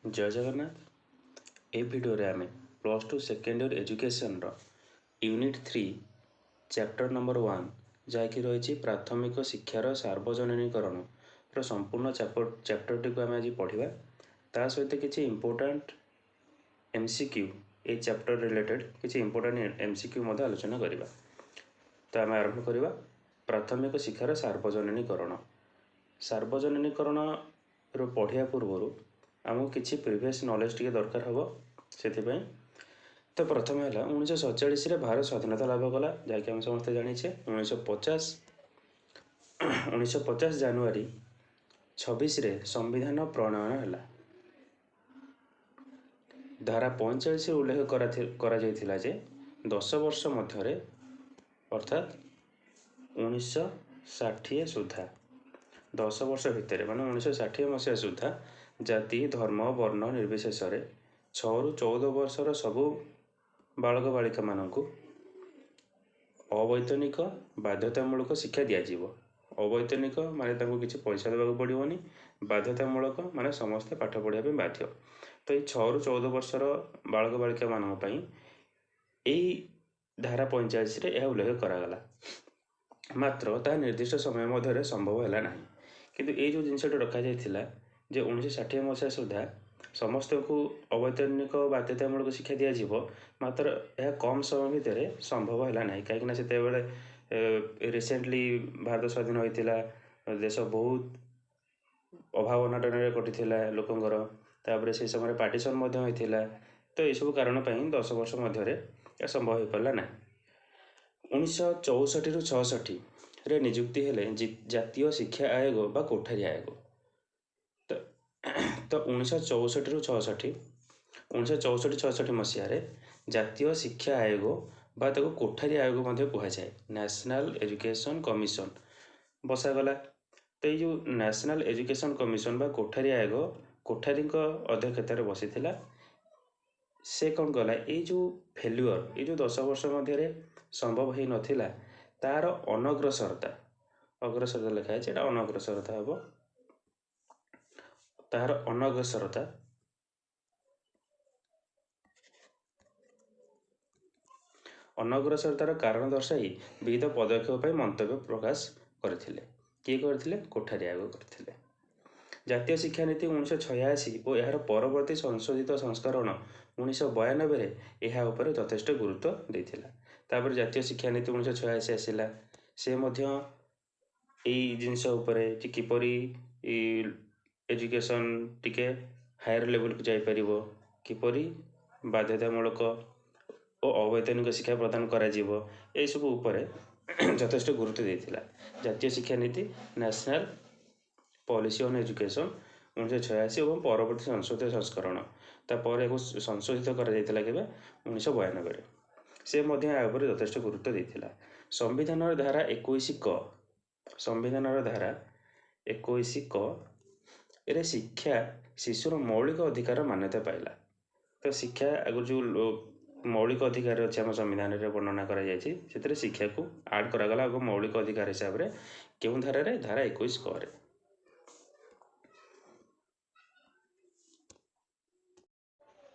जय जगन्नाथ। ए वीडियो रे आमे plus two second year education रो यूनिट 3 चैप्टर नंबर 1 जहाँकि रही प्राथमिक शिक्षार सार्वजनीकरण संपूर्ण चैप्टर टी आम आज पढ़ा ता सहित किसी इम्पोर्टाट एमसीक्यू ए चैप्टर रिलेटेड किसी इम्पोर्टाट एमसीक्यू आलोचना करवा। तो आम आरंभ करवा प्राथमिक शिक्षार सार्वजनीकरण। सार्वजनीकरण पढ़िया पूर्व आमको किसी प्रिवियस नॉलेज टी दरकार हम से। तो प्रथम है 1947 भारत स्वाधीनता लाभ कला जहाँकि आम समस्त जाने। 1950 जनवरी 26 रे संविधान प्रणयन है। धारा 45 उल्लेख करा जे 10 वर्ष मध्य अर्थात 1960 सुधा 10 वर्ष भितर मान 1960 मसीहा सुधा जाति धर्म वर्ण निर्विशेष 6 ରୁ 14 वर्षर सबू बालक बालिका मानक अवैतनिक बाध्यतामूलक शिक्षा दिज्व। अवैतनिक माने किसी पैसा देवाक पड़ोनी, बाध्यतामूलक माने समस्ते पाठ पढ़ाई बाध्य। तो ये 6 ରୁ 14 वर्षर बालक बालिका मानक यही धारा 45 यह उल्लेख करागला। मात्र ता निर्दिष्ट समय मध्य संभव है ना कि ये जो जिनसा रखा जाता जे 1960 मसीहा सुधा समस्त को अवैतनिक बाध्यतामूलक शिक्षा दिज्व। मात्र यह कम समय भितर संभव है ना कहीं से रिसेंटली भारत स्वाधीन होता देश बहुत अभाव अनाटन कटि लोकंर तापर से समय पार्टीशन होता। तो यह सब कारण 10 वर्ष मध्य संभव हो पारा ना। 1964 ରୁ 66 रे नियुक्ति हेले जातीय शिक्षा आयोग बा कोठारी आयोग। तो 1964 ରୁ 66 मसीह जातीय शिक्षा आयोग बा कोठारी आयोग कहुए नेशनल एजुकेशन कमिशन बसागला। तो ये जो नेशनल एजुकेशन कमिशन बा कोठारी आयोग कोठारी अध्यक्षतार बसी से कौन कला ये जो फेल्युअर ये जो 10 वर्ष मध्य संभव हो नाला तार अनग्रसरता अग्रसरता लिखाई अनग्रसरता हम तार अनग्रसरतार कारण दर्शाई विविध पदक्षेप मंतव्य प्रकाश करथिले। किए करथिले? कोठारी आयोग करथिले। जातीय शिक्षा नीति 1986 और यार परवर्ती संशोधित संस्करण 1992 यह उपर यथेष्ट गुरुत्व देथिला। तापर जातीय शिक्षा नीति 1986 आसिला से मध्य यही जिनस उपरे किपरि एजुकेशन टिके हायर लेवल को जापर किपरि बाध्यतामूलक और अवैतनिक शिक्षा प्रदान करा यह सब उपरे यथेष्ट गुरुत्व देथिला। जातीय शिक्षा नीति नेशनल पॉलिसी ऑन एजुकेशन 1986 और परवर्ती संशोधित संस्करण तापर संशोधित करा 1992 से यथेष्ट गुरुत्व देथिला। संविधान धारा 21 क संविधान धारा 21 क ए शिक्षा शिशुर मौलिक अधिकार मान्यता पाइला। तो शिक्षा आगे जो मौलिक अधिकार अच्छे आम संविधान में वर्णना कर शिक्षा को आड करागला मौलिक अधिकार हिसाब से क्यों धारा धारा 21 क रे।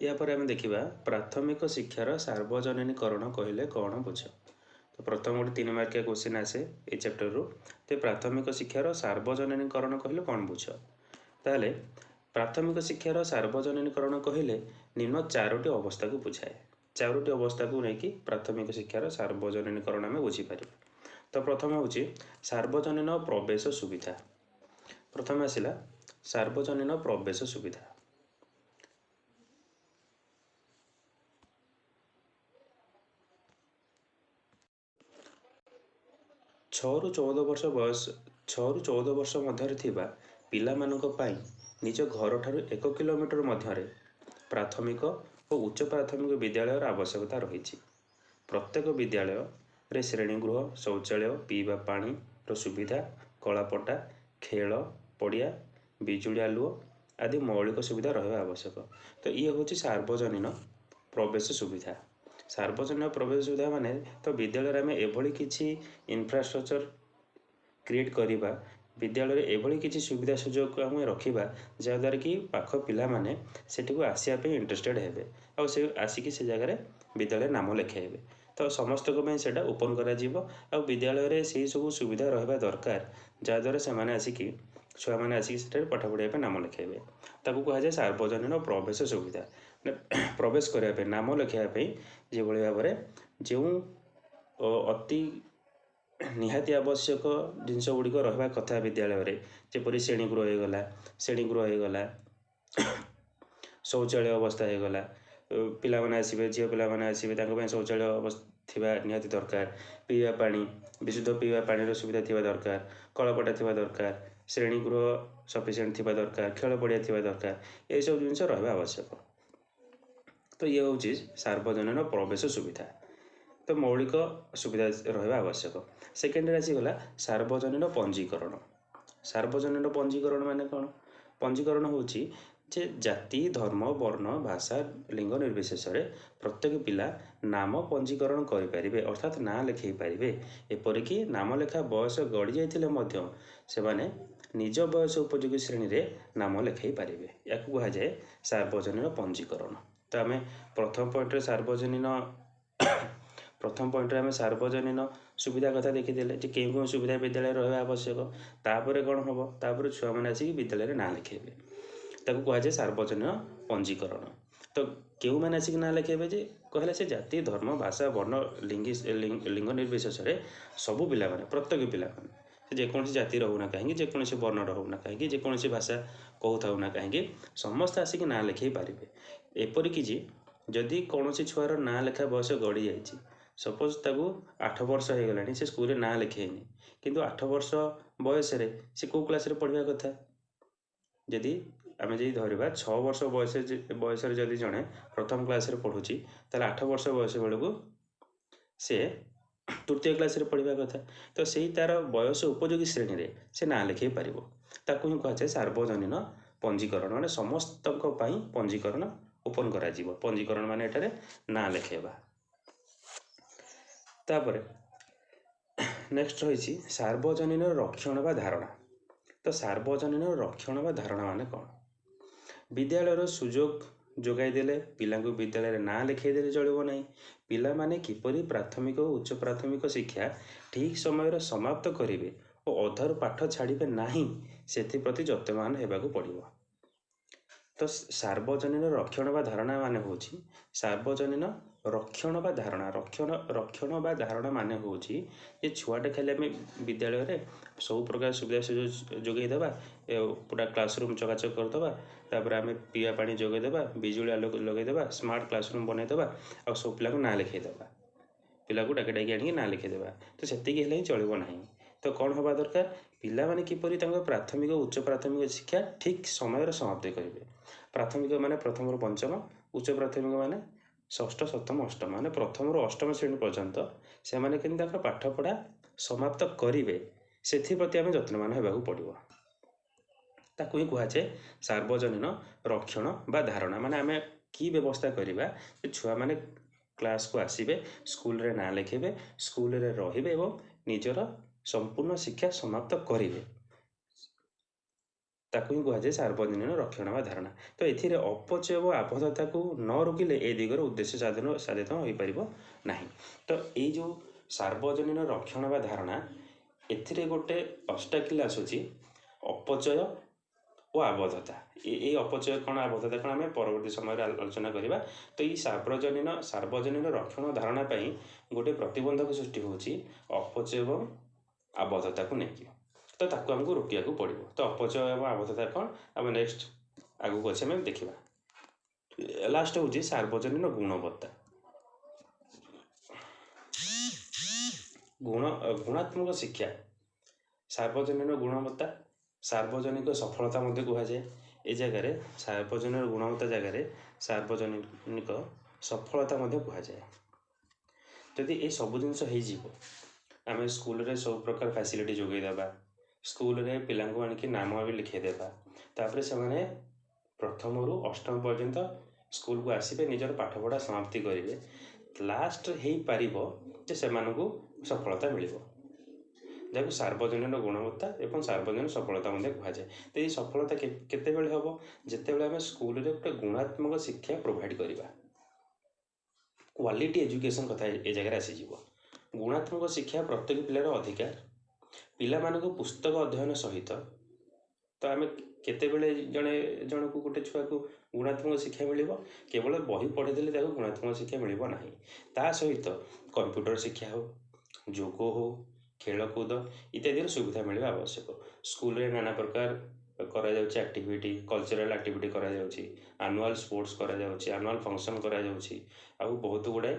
या पर आम देखा प्राथमिक शिक्षार सार्वजनीकरण कहले कौन बुझ। तो प्रथम गोटे 3 मार्किया क्वेश्चन आसे ये चैप्टर रू। तो प्राथमिक शिक्षार सार्वजनीकरण कहले कौन बुझ ताले प्राथमिक शिक्षार सार्वजनीकरण कहले निम्न 4टी अवस्था को बुझाए। 4टी अवस्था को लेकिन प्राथमिक शिक्षार सार्वजनीकरण आम बुझीपर। तो प्रथम हूँ सार्वजनीन प्रवेश सुविधा। प्रथम आसला सार्वजनीन प्रवेश सुविधा। छः ରୁ 14 वर्ष बयस 6 ରୁ 14 वर्ष मध्य पिला निज घर ठारू 1 किलोमीटर मध्य प्राथमिक और उच्च प्राथमिक विद्यालय आवश्यकता रही। प्रत्येक विद्यालय रे श्रेणीगृह शौचालय पीवा पानी सुविधा कलापटा खेल पड़िया बिजुली आलुओ आदि मौलिक सुविधा रहा आवश्यक। तो ये हूँ सार्वजनीन प्रवेश सुविधा। सार्वजनीन प्रवेश सुविधा माने तो विद्यालय आम एभली किसी इंफ्रास्ट्रक्चर क्रिएट करवा विद्यालय एभली किसी सुविधा सुजोग आम रखा जहाँद्वारा कि पाख पिलाने सेठू आसवाई इंटरेस्टेड हे आ से आसिकी से जगह विद्यालय नाम लिखाइबे तो समस्त से ओपन कर विद्यालय से सब सुविधा रहा दरकार जहाँद्वारा से आसिकी छुआ मैंने आसिक पाठ पढ़ाई नाम लिखाइबे ताकू कहुए सार्वजनीन प्रवेश सुविधा प्रवेश करने नाम लिखापी जो भाव में जो अति निहाती आवश्यक जिनस गुड़िक रहा कथा विद्यालय जपरी श्रेणीगृह होगला श्रेणीगृह होगला शौचालय अवस्था होगला पिला माने आसबे झील पिला आसबे शौचालय अवस्था निहाती दरकार पीवा पानी विशुद्ध पीवा पानी सुविधा थी दरकार कलपटा थी दरकार श्रेणीगृह सफिसीयंट थी दरकार खेल पड़िया थी दरकार ये सब जिन रहा आवश्यक तो ये हूँ सार्वजनीन प्रवेश सुविधा तो मौलिक सुविधा रहा आवश्यक सेकेंड आसीगला सार्वजनीन पंजीकरण सार्वजनीन पंजीकरण माने कौन पंजीकरण होची जे जाति धर्म वर्ण भाषा लिंग निर्विशेष प्रत्येक पिला नाम पंजीकरण करें अर्थात ना लिखई पारे एपरिक नाम लेखा बयस गड़ी जाते से निज बयस उपयोगी श्रेणी में नाम लिखई पारे या कहुए सार्वजनीन पंजीकरण तो आम प्रथम पॉइंट सार्वजनीन प्रथम पॉइंट आम सार्वजनीन सुविधा कथा देखीदे कि केउं सुविधा विद्यालय रहा आवश्यक तापर कौन हम तापर छुआ मैंने आसिक विद्यालय ना लिखेबे ताकू कहुए सार्वजनीन पंजीकरण तो केउ मैंने आसिक ना लिखेबे जे कहले से जाति धर्म भाषा वर्ण लिंग निर्विशेष सबू पिला प्रत्येक पिला जेकोसी जाति रोना कहीं जेकोसी वर्ण रोना कहीं जेकोसी भाषा कहूँ ना कहीं समस्त आसिक ना लिखे पारे एपरिक जदि कौन छुआर ना लेखा बयस गड़ी जाए सपोज ताकू 8 वर्ष हो गला से स्कूल ना लिखेनी किंतु 8 वर्ष बयस से कौ क्लास पढ़ा कथा जदि आम जी धरवा 6 वर्ष बयस जदि जड़े प्रथम क्लास पढ़ुची ताल 8 वर्ष बयस बेलू से तृतीय क्लास पढ़ा कथा तो से तार बयस उपयोगी श्रेणी में से ना लिखे पार ताकू ही कहुए सार्वजनीन पंजीकरण माने समस्त पंजीकरण ओपन करा जीवो पंजीकरण माने एटारे ना लिखेबा तापरे नेक्स्ट रही सार्वजनीन रक्षण बा धारणा तो सार्वजनीन रक्षण बा धारणा माने कौन विद्यालय सुजोग जोगाई देले पिला विद्यालय ना लिखाईदे चलो ना पिला माने किपरि प्राथमिक और उच्च प्राथमिक शिक्षा ठीक समय समाप्त करेंगे और अधार पाठ छाड़े ना से प्रति यत्नवान होगाक पड़ो तो सार्वजनीन रक्षण बा धारणा माने हूँ सार्वजनीन रक्षण बा धारणा रक्षण बा धारणा माने हूँ ये छुआटे खाली आम विद्यालय सब प्रकार सुविधा सुजोग जोगेदेवा पूरा क्लासरूम चकाचक करदे तापर आम पीवा पानी जोगेदेवा बिजुली आलोक लगेदेवा स्मार्ट क्लासरूम बनईदेवा आ सब पिला ना लिखेदेवा पिला को डाकी डाकी आनी ना लिखेदेवा तो से चलो ना तो कौन हवा दरकार पिला माने किपरि प्राथमिक उच्च प्राथमिक शिक्षा ठीक समय समाप्ति करेंगे प्राथमिक माने प्रथम पंचम उच्च प्राथमिक माने षष्ठ सप्तम अष्टम माने प्रथम अष्टम श्रेणी पर्यंत से माने केमती पाठ पढ़ा समाप्त करेंगे से प्रति आम यत्नवान होगाक पड़ो ताकू ही कहुए सार्वजनीन रक्षण बा धारणा माने आम कि व्यवस्था करवा छुआ मैंने क्लास को आसबे स्कूल रे ना लिखेबे स्कूल रे रहिबे एवं निजर संपूर्ण शिक्षा समाप्त करेंगे ताकू ही कहुए सार्वजनीन रक्षण बा धारणा तो ये अपचय और आबद्धता को न रोकिले ए दिगर उद्देश्य साधित हो पार ना तो ये जो सार्वजनीन रक्षण बा धारणा एथिरे गोटे ऑब्स्टेकल आसूची अपचय और आबद्धता ये अपचय कौन आबद्धता कौन आम परवर्ती समय आलोचना करवा तो ये सार्वजनीन रक्षण धारणा गोटे प्रतिबंधक सृष्टि होची अपचय और आबद्धता को लेकिन तो ताकू आमको रोकिया पड़ो तो अपचय और आबद्धता कौन आम नेक्स्ट आगू अच्छे आम देखा लास्ट हूँ सार्वजनीन गुणवत्ता गुणात्मक शिक्षा सार्वजनीन गुणवत्ता सार्वजनिक सफलता कहुए ए जगह सार्वजनिक गुणवत्ता जगह सार्वजनिक सफलता कहुए जदि ये सब जिन आम स्कूल रे सब प्रकार फैसिलिटी जोगेदेवा स्कूल रे पिला आनिक नाम भी लिखेदेवा तापर से माने प्रथम रु अष्टम पर्यंत स्कूल को आसबे निजर पाठपढ़ा समाप्ति करेंगे लास्ट हो पार से सफलता मिल ଯାହାକୁ ସାର୍ବଜନୀନ ଗୁଣବତ୍ତା ଏବଂ ସାର୍ବଜନୀନ ସଫଳତା ମଧ୍ୟ କୁହାଯାଏ। ତ ଏଇ ସଫଳତା କେତେବେଳେ ହେବ? ଯେତେବେଳେ ଆମେ ସ୍କୁଲରେ ଗୋଟେ ଗୁଣାତ୍ମକ ଶିକ୍ଷା ପ୍ରୋଭାଇଡ଼ କରିବା। କ୍ୱାଲିଟି ଏଜୁକେସନ୍ କଥା ଏ ଜାଗାରେ ଆସିଯିବ। ଗୁଣାତ୍ମକ ଶିକ୍ଷା ପ୍ରତ୍ୟେକ ପିଲାର ଅଧିକାର। ପିଲାମାନଙ୍କୁ ପୁସ୍ତକ ଅଧ୍ୟୟନ ସହିତ, ତ ଆମେ କେତେବେଳେ ଜଣକୁ ଗୋଟେ ଛୁଆକୁ ଗୁଣାତ୍ମକ ଶିକ୍ଷା ମିଳିବ? କେବଳ ବହି ପଢ଼ିଦେଲେ ତାକୁ ଗୁଣାତ୍ମକ ଶିକ୍ଷା ମିଳିବ ନାହିଁ। ତା ସହିତ କମ୍ପ୍ୟୁଟର ଶିକ୍ଷା ହେଉ, ଯୋଗ ହେଉ, ଖେଳକୁଦ ଇତ୍ୟାଦିର ସୁବିଧା ମିଳିବା ଆବଶ୍ୟକ। ସ୍କୁଲରେ ନାନା ପ୍ରକାର କରାଯାଉଛି ଆକ୍ଟିଭିଟି, କଲଚରାଲ୍ ଆକ୍ଟିଭିଟି କରାଯାଉଛି, ଆନୁଆଲ୍ ସ୍ପୋର୍ଟସ୍ କରାଯାଉଛି, ଆନୁଆଲ୍ ଫଙ୍କସନ୍ କରାଯାଉଛି, ଆଉ ବହୁତ ଗୁଡ଼ାଏ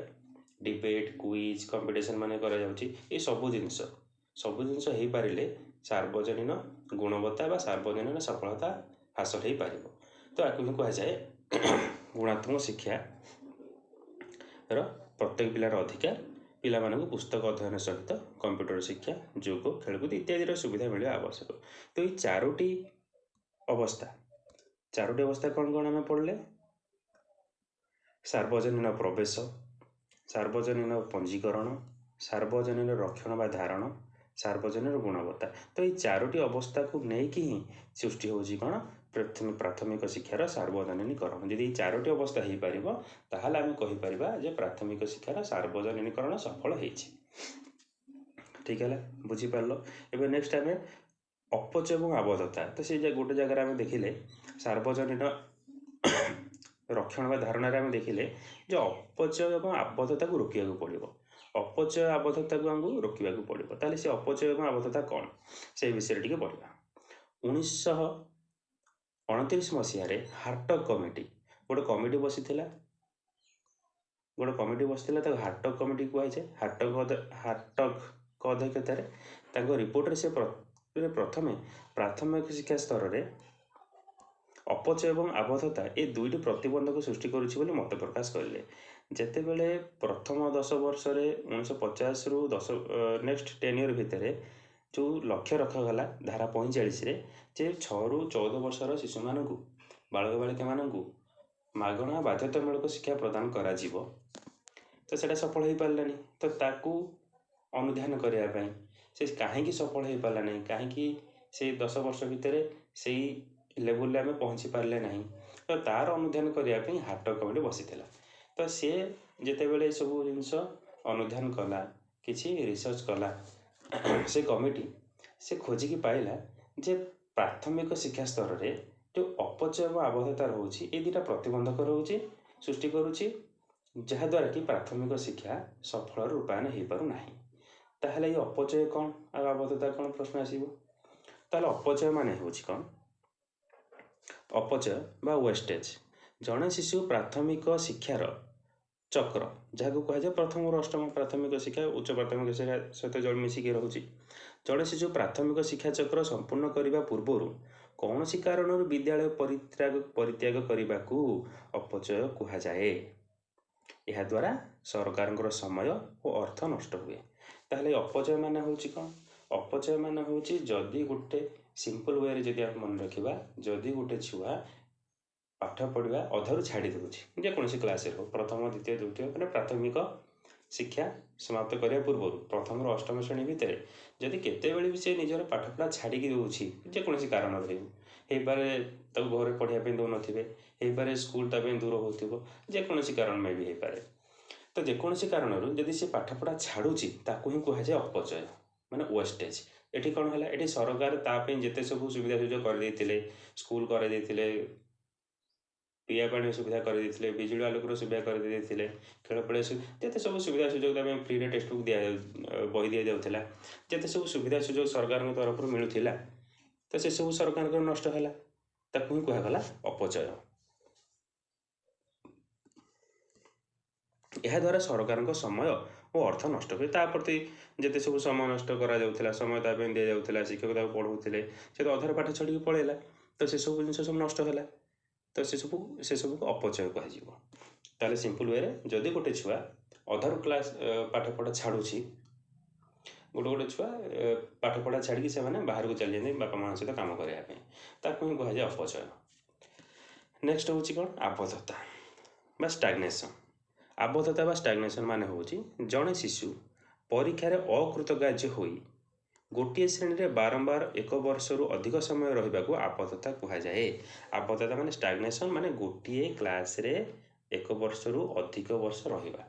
ଡିବେଟ୍, କୁଇଜ୍, କମ୍ପିଟିସନ୍ ମାନେ କରାଯାଉଛି। ଏ ସବୁ ଜିନିଷ ହେଇପାରିଲେ ସାର୍ବଜନୀନ ଗୁଣବତ୍ତା ବା ସାର୍ବଜନୀନ ସଫଳତା ହାସଲ ହେଇପାରିବ। ତ ଆକୁ ହିଁ କୁହାଯାଏ ଗୁଣାତ୍ମକ ଶିକ୍ଷାର ପ୍ରତ୍ୟେକ ପିଲାର ଅଧିକାର। ପିଲାମାନଙ୍କୁ ପୁସ୍ତକ ଅଧ୍ୟୟନ ସହିତ କମ୍ପ୍ୟୁଟର ଶିକ୍ଷା, ଯୋଗ, ଖେଳକୁଦ ଇତ୍ୟାଦିର ସୁବିଧା ମିଳିବା ଆବଶ୍ୟକ। ତ ଏଇ ଚାରୋଟି ଅବସ୍ଥା କ'ଣ ଆମେ ପଢ଼ିଲେ? ସାର୍ବଜନୀନ ପ୍ରବେଶ, ସାର୍ବଜନୀନ ପଞ୍ଜୀକରଣ, ସାର୍ବଜନୀନ ରକ୍ଷଣ ବା ଧାରଣ, ସାର୍ବଜନୀନ ଗୁଣବତ୍ତା। ତ ଏଇ ଚାରୋଟି ଅବସ୍ଥାକୁ ନେଇକି ହିଁ ସୃଷ୍ଟି ହେଉଛି କ'ଣ? ପ୍ରାଥମିକ ଶିକ୍ଷାର ସାର୍ବଜନୀକରଣ। ଯଦି ଏଇ ଚାରୋଟି ଅବସ୍ଥା ହେଇପାରିବ ତାହେଲେ ଆମେ କହିପାରିବା ଯେ ପ୍ରାଥମିକ ଶିକ୍ଷାର ସାର୍ବଜନୀକରଣ ସଫଳ ହେଇଛି। ଠିକ୍ ହେଲା, ବୁଝିପାରିଲ? ଏବେ ନେକ୍ସଟ ଆମେ ଅପଚୟ ଏବଂ ଆବଦ୍ଧତା। ତ ସେ ଗୋଟେ ଜାଗାରେ ଆମେ ଦେଖିଲେ ସାର୍ବଜନୀନ ରକ୍ଷଣ ବା ଧାରଣାରେ ଆମେ ଦେଖିଲେ ଯେ ଅପଚୟ ଏବଂ ଆବଦ୍ଧତାକୁ ରୋକିବାକୁ ପଡ଼ିବ। ଅପଚୟ ଆବଦ୍ଧତାକୁ ଆମକୁ ରୋକିବାକୁ ପଡ଼ିବ। ତାହେଲେ ସେ ଅପଚୟ ଏବଂ ଆବଦ୍ଧତା କ'ଣ, ସେଇ ବିଷୟରେ ଟିକେ ପଢ଼ିବା। 1929 ମସିହାରେ ହାର୍ଟଗ କମିଟି ଗୋଟେ କମିଟି ବସିଥିଲା। ତାକୁ ହାର୍ଟଗ କମିଟି କୁହାଯାଏ। ହାର୍ଟଗଙ୍କ ଅଧ୍ୟକ୍ଷତାରେ ତାଙ୍କ ରିପୋର୍ଟରେ ସେ ପ୍ରଥମେ ପ୍ରାଥମିକ ଶିକ୍ଷା ସ୍ତରରେ ଅପଚୟ ଏବଂ ଆବଦ୍ଧତା ଏ ଦୁଇଟି ପ୍ରତିବନ୍ଧକ ସୃଷ୍ଟି କରୁଛି ବୋଲି ମତ ପ୍ରକାଶ କରିଲେ। ଯେତେବେଳେ ପ୍ରଥମ 10 ବର୍ଷରେ 1950ରୁ ନେକ୍ସଟ 10 ଇୟର ଭିତରେ ଯେଉଁ ଲକ୍ଷ୍ୟ ରଖାଗଲା ଧାରା 45ରେ ଯେ 6ରୁ 14 ବର୍ଷର ଶିଶୁମାନଙ୍କୁ, ବାଳକ ବାଳିକାମାନଙ୍କୁ ମାଗଣା ବାଧ୍ୟତାମୂଳକ ଶିକ୍ଷା ପ୍ରଦାନ କରାଯିବ, ତ ସେଇଟା ସଫଳ ହେଇପାରିଲାନି। ତ ତାକୁ ଅନୁଧ୍ୟାନ କରିବା ପାଇଁ ସେ କାହିଁକି ସଫଳ ହେଇପାରିଲା ନାହିଁ, କାହିଁକି ସେଇ 10 ବର୍ଷ ଭିତରେ ସେଇ ଲେବୁଲରେ ଆମେ ପହଞ୍ଚି ପାରିଲେ ନାହିଁ, ତ ତାର ଅନୁଧ୍ୟାନ କରିବା ପାଇଁ ହାର୍ଟଗ କମିଟି ବସିଥିଲା। ତ ସେ ଯେତେବେଳେ ଏସବୁ ଜିନିଷ ଅନୁଧ୍ୟାନ କଲା, କିଛି ରିସର୍ଚ୍ଚ କଲା, ସେ କମିଟି ସେ ଖୋଜିକି ପାଇଲା ଯେ ପ୍ରାଥମିକ ଶିକ୍ଷା ସ୍ତରରେ ଯେଉଁ ଅପଚୟ ଏବଂ ଆବଦ୍ଧତା ରହୁଛି ଏ ଦୁଇଟା ପ୍ରତିବନ୍ଧକ ସୃଷ୍ଟି କରୁଛି, ଯାହାଦ୍ୱାରା କି ପ୍ରାଥମିକ ଶିକ୍ଷା ସଫଳ ରୂପାୟନ ହେଇପାରୁନାହିଁ। ତାହେଲେ ଏଇ ଅପଚୟ କ'ଣ ଆଉ ଆବଦ୍ଧତା କ'ଣ ପ୍ରଶ୍ନ ଆସିବ? ତାହେଲେ ଅପଚୟ ମାନେ ହେଉଛି କ'ଣ? ଅପଚୟ ବା ୱେଷ୍ଟେଜ। ଜଣେ ଶିଶୁ ପ୍ରାଥମିକ ଶିକ୍ଷାର ଚକ୍ର, ଯାହାକୁ କୁହାଯାଏ ପ୍ରଥମରୁ ଅଷ୍ଟମ ପ୍ରାଥମିକ ଶିକ୍ଷା, ଉଚ୍ଚ ପ୍ରାଥମିକ ଶିକ୍ଷା ସହିତ ମିଶିକି ରହୁଛି। ଜଣେ ଶିଶୁ ପ୍ରାଥମିକ ଶିକ୍ଷା ଚକ୍ର ସମ୍ପୂର୍ଣ୍ଣ କରିବା ପୂର୍ବରୁ କୌଣସି କାରଣରୁ ବିଦ୍ୟାଳୟ ପରିତ୍ୟାଗ କରିବାକୁ ଅପଚୟ କୁହାଯାଏ। ଏହାଦ୍ୱାରା ସରକାରଙ୍କର ସମୟ ଓ ଅର୍ଥ ନଷ୍ଟ ହୁଏ। ତାହେଲେ ଅପଚୟ ମାନେ ହେଉଛି କ'ଣ? ଅପଚୟ ମାନେ ହେଉଛି ଯଦି ଗୋଟେ ସିମ୍ପଲ ୱେରେ ଯଦି ଆମେ ମନେ ରଖିବା, ଯଦି ଗୋଟେ ଛୁଆ ପାଠ ପଢ଼ିବା ଅଧାରୁ ଛାଡ଼ି ଦେଉଛି, ଯେକୌଣସି କ୍ଲାସରେ ହଉ, ପ୍ରଥମ, ଦ୍ୱିତୀୟ, ତୃତୀୟ, ମାନେ ପ୍ରାଥମିକ ଶିକ୍ଷା ସମାପ୍ତ କରିବା ପୂର୍ବରୁ ପ୍ରଥମରୁ ଅଷ୍ଟମ ଶ୍ରେଣୀ ଭିତରେ ଯଦି କେତେବେଳେ ବି ସେ ନିଜର ପାଠପଢ଼ା ଛାଡ଼ିକି ଦେଉଛି, ଯେକୌଣସି କାରଣରୁ ହେଇପାରେ ତାକୁ ଘରେ ପଢ଼ିବା ପାଇଁ ଦେଉନଥିବେ, ହେଇପାରେ ସ୍କୁଲ ତା ପାଇଁ ଦୂର ହେଉଥିବ, ଯେକୌଣସି କାରଣ ମେ ବି ହେଇପାରେ। ତ ଯେକୌଣସି କାରଣରୁ ଯଦି ସେ ପାଠପଢ଼ା ଛାଡ଼ୁଛି ତାକୁ ହିଁ କୁହାଯାଏ ଅପଚୟ, ମାନେ ୱେଷ୍ଟେଜ। ଏଠି କ'ଣ ହେଲା? ଏଠି ସରକାର ତା ପାଇଁ ଯେତେ ସବୁ ସୁବିଧା ସୁଯୋଗ କରିଦେଇଥିଲେ, ସ୍କୁଲ କରିଦେଇଥିଲେ, ପିଇବା ପାଣି ସୁବିଧା କରିଦେଇଥିଲେ, ବିଜୁଳି ଆଲୋକର ସୁବିଧା କରିଦେଇଥିଲେ, ଖେଳ ପଡ଼ିଆ ଯେତେ ସବୁ ସୁବିଧା ସୁଯୋଗ ତା ପାଇଁ ଫ୍ରିରେ ଟେକ୍ସଟ ବୁକ୍ ବହି ଦିଆଯାଉଥିଲା, ଯେତେ ସବୁ ସୁବିଧା ସୁଯୋଗ ସରକାରଙ୍କ ତରଫରୁ ମିଳୁଥିଲା, ତ ସେସବୁ ସରକାରଙ୍କର ନଷ୍ଟ ହେଲା। ତାକୁ ହିଁ କୁହାଗଲା ଅପଚୟ। ଏହାଦ୍ୱାରା ସରକାରଙ୍କ ସମୟ ଓ ଅର୍ଥ ନଷ୍ଟ ହୁଏ। ତା ପ୍ରତି ଯେତେ ସବୁ ସମୟ ନଷ୍ଟ କରାଯାଉଥିଲା, ସମୟ ତା ପାଇଁ ଦିଆଯାଉଥିଲା, ଶିକ୍ଷକ ତାକୁ ପଢ଼ାଉଥିଲେ, ସେ ତ ଅଧାରୁ ପାଠ ଛାଡ଼ିକି ପଳେଇଲା, ତ ସେସବୁ ଜିନିଷ ସବୁ ନଷ୍ଟ ହେଲା। ତ ସେସବୁକୁ ଅପଚୟ କୁହାଯିବ। ତାହେଲେ ସିମ୍ପଲ ୱେରେ ଯଦି ଗୋଟେ ଛୁଆ ଅଧାରୁ କ୍ଲାସ୍ ପାଠପଢ଼ା ଛାଡ଼ୁଛି, ଗୋଟେ ଛୁଆ ପାଠପଢ଼ା ଛାଡ଼ିକି ସେମାନେ ବାହାରକୁ ଚାଲି ଯାଆନ୍ତି ବାପା ମାଆଙ୍କ ସହିତ କାମ କରିବା ପାଇଁ, ତାକୁ ହିଁ କୁହାଯାଏ ଅପଚୟ। ନେକ୍ସଟ ହେଉଛି କ'ଣ? ଆବଦ୍ଧତା ବା ଷ୍ଟାଗ୍ନେସନ୍। ଆବଦ୍ଧତା ବା ଷ୍ଟାଗ୍ନେସନ୍ ମାନେ ହେଉଛି ଜଣେ ଶିଶୁ ପରୀକ୍ଷାରେ ଅକୃତକାର୍ଯ୍ୟ ହୋଇ ଗୋଟିଏ ଶ୍ରେଣୀରେ ବାରମ୍ବାର 1 ବର୍ଷରୁ ଅଧିକ ସମୟ ରହିବାକୁ ଆବଦ୍ଧତା କୁହାଯାଏ। ଆବଦ୍ଧତା ମାନେ ଷ୍ଟାଗ୍ନେସନ୍, ମାନେ ଗୋଟିଏ କ୍ଲାସ୍ରେ 1 ବର୍ଷରୁ ଅଧିକ ବର୍ଷ ରହିବା।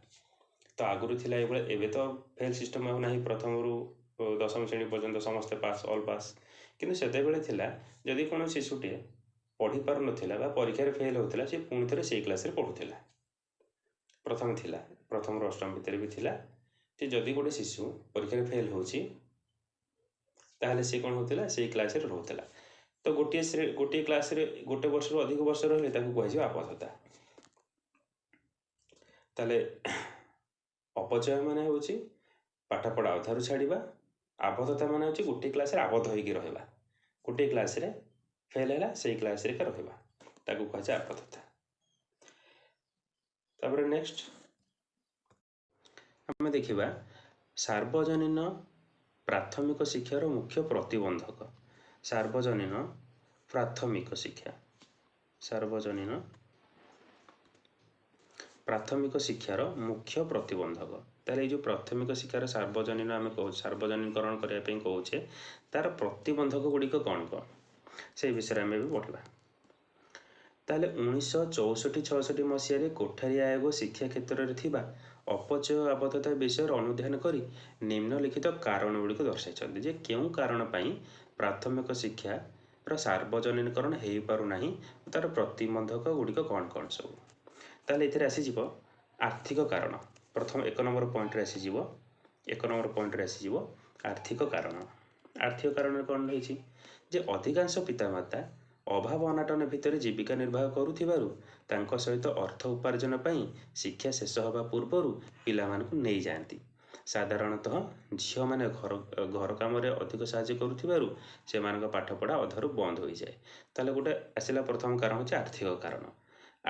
ତ ଆଗରୁ ଥିଲା ଏଇଭଳିଆ, ଏବେ ତ ଫେଲ୍ ସିଷ୍ଟମ୍ ଆଉ ନାହିଁ, ପ୍ରଥମରୁ 10ମ ଶ୍ରେଣୀ ପର୍ଯ୍ୟନ୍ତ ସମସ୍ତେ ପାସ୍, ଅଲ୍ ପାସ୍। କିନ୍ତୁ ସେତେବେଳେ ଥିଲା ଯଦି କୌଣସି ଶିଶୁଟିଏ ପଢ଼ିପାରୁନଥିଲା ବା ପରୀକ୍ଷାରେ ଫେଲ୍ ହେଉଥିଲା, ସେ ପୁଣି ଥରେ ସେଇ କ୍ଲାସ୍ରେ ପଢ଼ୁଥିଲା। ପ୍ରଥମେ ଥିଲା, ପ୍ରଥମରୁ ଅଷ୍ଟମ ଭିତରେ ବି ଥିଲା ଯେ ଯଦି ଗୋଟେ ଶିଶୁ ପରୀକ୍ଷାରେ ଫେଲ୍ ହେଉଛି ତାହେଲେ ସେ କ'ଣ ହେଉଥିଲା, ସେଇ କ୍ଲାସ୍ରେ ରହୁଥିଲା। ତ ଗୋଟିଏ କ୍ଲାସ୍ରେ 1 ବର୍ଷରୁ ଅଧିକ ବର୍ଷ ରହିଲେ ତାକୁ କୁହାଯିବ ଆବଦ୍ଧତା। ତାହେଲେ ଅପଚୟ ମାନେ ହେଉଛି ପାଠପଢ଼ା ଅଧାରୁ ଛାଡ଼ିବା, ଆବଦ୍ଧତା ମାନେ ହେଉଛି ଗୋଟିଏ କ୍ଲାସ୍ରେ ଆବଦ୍ଧ ହୋଇକି ରହିବା। ଗୋଟିଏ କ୍ଲାସ୍ରେ ଫେଲ୍ ହେଲା, ସେଇ କ୍ଲାସ୍ରେ ଏକା ରହିବା, ତାକୁ କୁହାଯାଏ ଆବଦ୍ଧତା। ତାପରେ ନେକ୍ସଟ ଆମେ ଦେଖିବା ସାର୍ବଜନୀନ ପ୍ରାଥମିକ ଶିକ୍ଷାର ମୁଖ୍ୟ ପ୍ରତିବନ୍ଧକ। ସାର୍ବଜନୀନ ପ୍ରାଥମିକ ଶିକ୍ଷା, ସାର୍ବଜନୀନ ପ୍ରାଥମିକ ଶିକ୍ଷାର ମୁଖ୍ୟ ପ୍ରତିବନ୍ଧକ। ତାହେଲେ ଏଇ ଯେଉଁ ପ୍ରାଥମିକ ଶିକ୍ଷାର ସାର୍ବଜନୀନ ଆମେ କହୁଛେ, ସାର୍ବଜନୀକରଣ କରିବା ପାଇଁ କହୁଛେ, ତାର ପ୍ରତିବନ୍ଧକ ଗୁଡ଼ିକ କ'ଣ କ'ଣ ସେଇ ବିଷୟରେ ଆମେ ବି ପଢ଼ିବା। ତାହେଲେ 1964-66 ମସିହାରେ କୋଠାରୀ ଆୟୋଗ ଶିକ୍ଷା କ୍ଷେତ୍ରରେ ଥିବା ଅପଚୟ ଆବଦ୍ଧତା ବିଷୟରେ ଅନୁଧ୍ୟାନ କରି ନିମ୍ନଲିଖିତ କାରଣ ଗୁଡ଼ିକୁ ଦର୍ଶାଇଛନ୍ତି ଯେ କେଉଁ କାରଣ ପାଇଁ ପ୍ରାଥମିକ ଶିକ୍ଷାର ସାର୍ବଜନୀକରଣ ହୋଇପାରୁନାହିଁ, ତାର ପ୍ରତିବନ୍ଧକ ଗୁଡ଼ିକ କ'ଣ କ'ଣ ସବୁ। ତାହେଲେ ଏଥିରେ ଆସିଯିବ ଆର୍ଥିକ କାରଣ। ପ୍ରଥମ 1 ନମ୍ବର ପଏଣ୍ଟରେ ଆସିଯିବ ଆର୍ଥିକ କାରଣ। ଆର୍ଥିକ କାରଣ କ'ଣ ରହିଛି ଯେ ଅଧିକାଂଶ ପିତାମାତା ଅଭାବ ଅନାଟନ ଭିତରେ ଜୀବିକା ନିର୍ବାହ କରୁଥିବାରୁ ତାଙ୍କ ସହିତ ଅର୍ଥ ଉପାର୍ଜନ ପାଇଁ ଶିକ୍ଷା ଶେଷ ହେବା ପୂର୍ବରୁ ପିଲାମାନଙ୍କୁ ନେଇଯାଆନ୍ତି। ସାଧାରଣତଃ ଝିଅମାନେ ଘର କାମରେ ଅଧିକ ସାହାଯ୍ୟ କରୁଥିବାରୁ ସେମାନଙ୍କ ପାଠପଢ଼ା ଅଧାରୁ ବନ୍ଦ ହୋଇଯାଏ। ତାହେଲେ ଗୋଟେ ଆସିଲା ପ୍ରଥମ କାରଣ ହେଉଛି ଆର୍ଥିକ କାରଣ।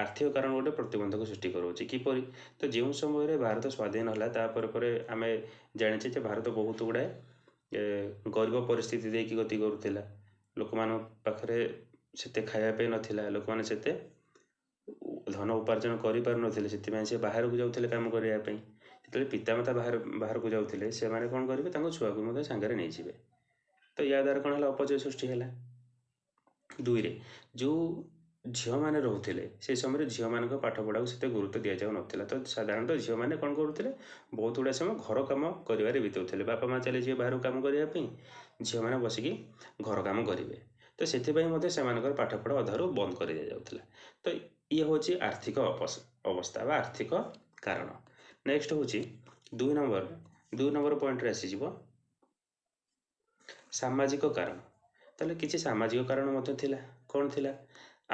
ଆର୍ଥିକ କାରଣ ଗୋଟେ ପ୍ରତିବନ୍ଧକ ସୃଷ୍ଟି କରୁଛି। କିପରି? ତ ଯେଉଁ ସମୟରେ ଭାରତ ସ୍ୱାଧୀନ ହେଲା ତାପରେ ପରେ ଆମେ ଜାଣିଛେ ଯେ ଭାରତ ବହୁତ ଗୁଡ଼ାଏ ଗରିବ ପରିସ୍ଥିତି ଦେଇକି ଗତି କରୁଥିଲା। ଲୋକମାନଙ୍କ ପାଖରେ ସେତେ ଖାଇବା ପାଇଁ ନଥିଲା, ଲୋକମାନେ ସେତେ ଧନ ଉପାର୍ଜନ କରିପାରୁନଥିଲେ, ସେଥିପାଇଁ ସେ ବାହାରକୁ ଯାଉଥିଲେ କାମ କରିବା ପାଇଁ। ଯେତେବେଳେ ପିତାମାତା ବାହାରକୁ ଯାଉଥିଲେ, ସେମାନେ କ'ଣ କରିବେ, ତାଙ୍କ ଛୁଆକୁ ମଧ୍ୟ ସାଙ୍ଗରେ ନେଇଯିବେ। ତ ୟା ଦ୍ୱାରା କ'ଣ ହେଲା, ଅପଚୟ ସୃଷ୍ଟି ହେଲା। 2ରେ ଯେଉଁ ଝିଅମାନେ ରହୁଥିଲେ ସେ ସମୟରେ ଝିଅମାନଙ୍କ ପାଠପଢ଼ାକୁ ସେତେ ଗୁରୁତ୍ୱ ଦିଆଯାଉନଥିଲା। ତ ସାଧାରଣତଃ ଝିଅମାନେ କ'ଣ କରୁଥିଲେ, ବହୁତ ଗୁଡ଼ାଏ ସମୟ ଘର କାମ କରିବାରେ ବିତାଉଥିଲେ। ବାପା ମା ଚାଲିଯିବେ ବାହାରକୁ କାମ କରିବା ପାଇଁ, ଝିଅମାନେ ବସିକି ଘର କାମ କରିବେ। ତ ସେଥିପାଇଁ ମଧ୍ୟ ସେମାନଙ୍କର ପାଠପଢ଼ା ଅଧାରୁ ବନ୍ଦ କରିଦିଆଯାଉଥିଲା। ତ ଇଏ ହେଉଛି ଆର୍ଥିକ ଅବସ୍ଥା ବା ଆର୍ଥିକ କାରଣ। ନେକ୍ସଟ ହେଉଛି 2 ନମ୍ବର ପଏଣ୍ଟରେ ଆସିଯିବ ସାମାଜିକ କାରଣ। ତାହେଲେ କିଛି ସାମାଜିକ କାରଣ ମଧ୍ୟ ଥିଲା। କ'ଣ ଥିଲା?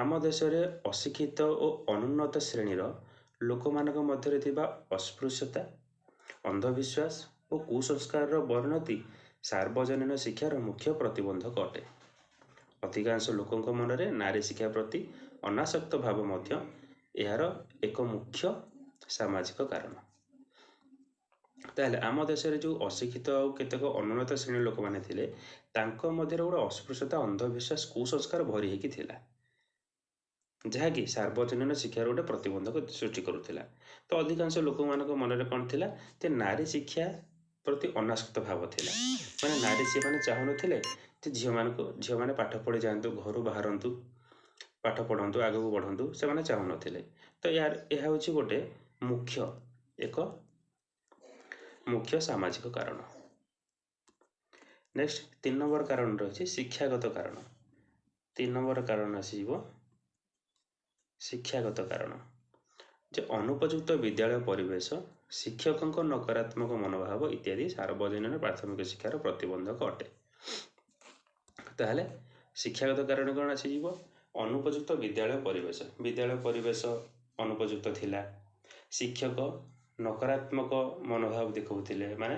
ଆମ ଦେଶରେ ଅଶିକ୍ଷିତ ଓ ଅନୁନ୍ନତ ଶ୍ରେଣୀର ଲୋକମାନଙ୍କ ମଧ୍ୟରେ ଥିବା ଅସ୍ପୃଶ୍ୟତା, ଅନ୍ଧବିଶ୍ୱାସ ଓ କୁସଂସ୍କାରର ପରିଣତି ସାର୍ବଜନୀନ ଶିକ୍ଷାର ମୁଖ୍ୟ ପ୍ରତିବନ୍ଧକ ଅଟେ। ଅଧିକାଂଶ ଲୋକଙ୍କ ମନରେ ନାରୀ ଶିକ୍ଷା ପ୍ରତି ଅନାସକ୍ତ ଭାବ ମଧ୍ୟ ଏହାର ଏକ ମୁଖ୍ୟ ସାମାଜିକ କାରଣ। ତାହେଲେ ଆମ ଦେଶରେ ଯେଉଁ ଅଶିକ୍ଷିତ ଆଉ କେତେକ ଅନୁନ୍ନତ ଶ୍ରେଣୀର ଲୋକମାନେ ଥିଲେ, ତାଙ୍କ ମଧ୍ୟରେ ଗୋଟେ ଅସ୍ପୃଶ୍ୟତା, ଅନ୍ଧବିଶ୍ୱାସ, କୁସଂସ୍କାର ଭରି ହେଇକି ଥିଲା, ଯାହାକି ସାର୍ବଜନୀନ ଶିକ୍ଷାର ଗୋଟେ ପ୍ରତିବନ୍ଧକ ସୃଷ୍ଟି କରୁଥିଲା। ତ ଅଧିକାଂଶ ଲୋକମାନଙ୍କ ମନରେ କ'ଣ ଥିଲା, ଯେ ନାରୀ ଶିକ୍ଷା ପ୍ରତି ଅନାସକ୍ତ ଭାବ ଥିଲା। ମାନେ ନାରୀ ସେମାନେ ଚାହୁଁନଥିଲେ ଯେ ଝିଅମାନେ ପାଠ ପଢ଼ି ଯାଆନ୍ତୁ, ଘରୁ ବାହାରନ୍ତୁ, ପାଠ ପଢ଼ନ୍ତୁ, ଆଗକୁ ବଢ଼ନ୍ତୁ, ସେମାନେ ଚାହୁଁନଥିଲେ। ତ ଏହା ହେଉଛି ଗୋଟେ ଏକ ମୁଖ୍ୟ ସାମାଜିକ କାରଣ। ନେକ୍ସଟ 3 ନମ୍ବର କାରଣ ରହିଛି ଶିକ୍ଷାଗତ କାରଣ। 3 ନମ୍ବର କାରଣ ଆସିଯିବ ଶିକ୍ଷାଗତ କାରଣ। ଯେ ଅନୁପଯୁକ୍ତ ବିଦ୍ୟାଳୟ ପରିବେଶ, ଶିକ୍ଷକଙ୍କ ନକାରାତ୍ମକ ମନୋଭାବ ଇତ୍ୟାଦି ସାର୍ବଜନୀନ ପ୍ରାଥମିକ ଶିକ୍ଷାର ପ୍ରତିବନ୍ଧକ ଅଟେ। ତାହେଲେ ଶିକ୍ଷାଗତ କାରଣ କ'ଣ ଆସିଯିବ? ଅନୁପଯୁକ୍ତ ବିଦ୍ୟାଳୟ ପରିବେଶ ଅନୁପଯୁକ୍ତ ଥିଲା। ଶିକ୍ଷକ ନକାରାତ୍ମକ ମନୋଭାବ ଦେଖାଉଥିଲେ, ମାନେ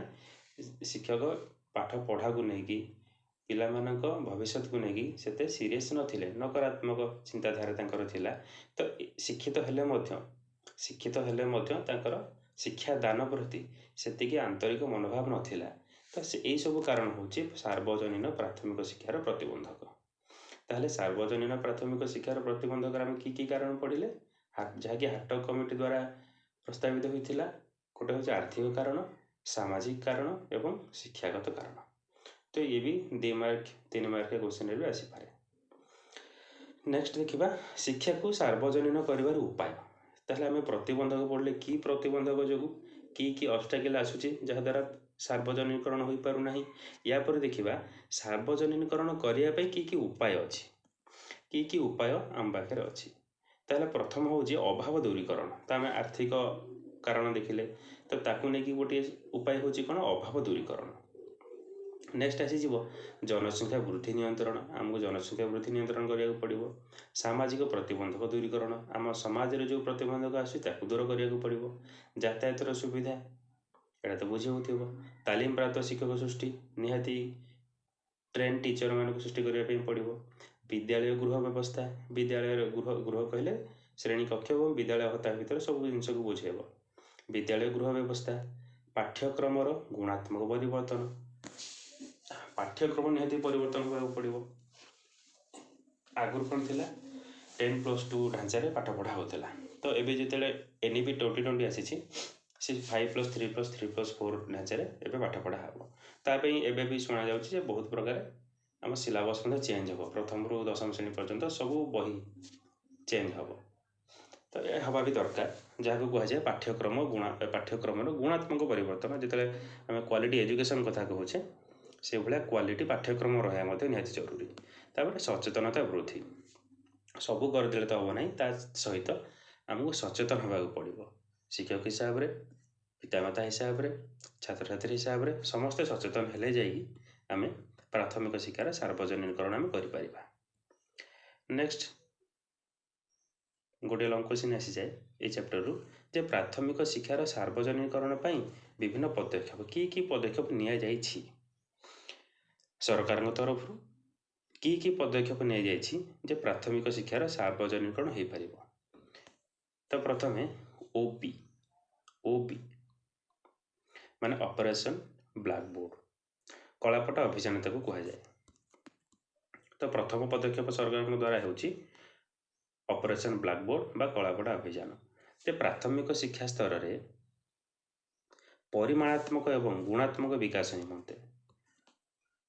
ଶିକ୍ଷକ ପାଠ ପଢ଼ାକୁ ନେଇକି, ପିଲାମାନଙ୍କ ଭବିଷ୍ୟତକୁ ନେଇକି ସେତେ ସିରିୟସ୍ ନଥିଲେ, ନକାରାତ୍ମକ ଚିନ୍ତାଧାରା ତାଙ୍କର ଥିଲା। ତ ଶିକ୍ଷିତ ହେଲେ ମଧ୍ୟ ତାଙ୍କର ଶିକ୍ଷାଦାନ ପ୍ରତି ସେତିକି ଆନ୍ତରିକ ମନୋଭାବ ନଥିଲା। ତ ଏହିସବୁ କାରଣ ହେଉଛି ସାର୍ବଜନୀନ ପ୍ରାଥମିକ ଶିକ୍ଷାର ପ୍ରତିବନ୍ଧକ। ତାହେଲେ ସାର୍ବଜନୀନ ପ୍ରାଥମିକ ଶିକ୍ଷାର ପ୍ରତିବନ୍ଧକରେ ଆମେ କି କାରଣ ପଢ଼ିଲେ, ଯାହାକି ହାର୍ଟଗ କମିଟି ଦ୍ୱାରା ପ୍ରସ୍ତାବିତ ହୋଇଥିଲା। ଗୋଟେ ହେଉଛି ଆର୍ଥିକ କାରଣ, ସାମାଜିକ କାରଣ ଏବଂ ଶିକ୍ଷାଗତ କାରଣ। ତ तो ये भी 2 मार्क 3 मार्क क्वेश्चन भी आसीपे। नेक्स्ट देखा शिक्षा को सार्वजनीन कर उपाय। ताहले आम प्रतिबंधक पढ़ले कि प्रतिबंधक जो कि ऑब्स्टेकल आसूची जहाद्वारा सार्वजनीकरण हो पार ना। या पर देखा सार्वजनीकरण करने कि उपाय अच्छी कि उपाय आम पाखे अच्छी। ताहले प्रथम हूँ अभाव दूरीकरण। तो आम आर्थिक कारण देखिले तो ताकू नहीं गोटे उपाय हूँ कौन अभाव दूरीकरण। नेक्स्ट आसीज जनसंख्या वृद्धि नियंत्रण। आमको जनसंख्या वृद्धि नियंत्रण करा पड़ो। सामाजिक प्रतिबंधक दूरीकरण। आम समाज में जो प्रतिबंधक आसूँ दूर करा पड़ो। यातायातर सुविधा एटा तो बुझी हो। तालीम प्राप्त शिक्षक सृष्टि निहाती ट्रेन टीचर मान सृष्टि करने पड़ो। विद्यालय गृह व्यवस्था। विद्यालय गृह कहले श्रेणी कक्ष और विद्यालय भत्ता भितर सब जिनस को बुझेब। विद्यालय गृह व्यवस्था। पाठ्यक्रम गुणात्मक परिवर्तन। पाठ्यक्रम निहाती परिवर्तन होगा पड़ो। आगुरी कौन थी 10+2 ढांचार पाठ पढ़ा होता। तो ये जो NEP 2020 आसी 5+3+3+4 ढांचार एवं पाठ पढ़ा हम। तापाई एवं भी शुणा जा बहुत प्रकार आम सिलेबस चेंज हम। प्रथम रू 10वीं श्रेणी पर्यंत सब बही चेंज हम। तो यह हवा भी दरकार जहाँ को कहुए पाठ्यक्रम पाठ्यक्रम गुणात्मक परिवर्तन। जिते आम क्वालिटी एजुकेशन कथा कहे से भाया क्वालिटी पाठ्यक्रम रहा निहाती जरूरी। तापर सचेतनता वृद्धि सबू करदे तो हम ना सहित आमको सचेतन होगा पड़ो। शिक्षक हिसाब से पितामाता हिसाब से छात्र छात्री हिसाब से समस्ते सचेतन हेले जाइए आम प्राथमिक शिक्षार सार्वजनीकरण आम कर। नेक्स्ट गोटे लंग क्वेश्चन आसी जाए ये चैप्टर रु जे प्राथमिक शिक्षार सार्वजनीकरण विभिन्न पदक्षेप कि पदक्षेप नि सरकार तरफ कि पदक्षेप नि प्राथमिक शिक्षार सार्वजनीकरण हो पार। तो प्रथम ओबी माने ऑपरेशन ब्लैक बोर्ड कलापट अभियान ताको कह जाए। तो प्रथम पदक्षेप सरकार द्वारा होची ऑपरेशन ब्लैक बोर्ड बा कलापट अभियान। जे प्राथमिक शिक्षा स्तर में परिमाणात्मक एवं गुणात्मक विकास निमंते।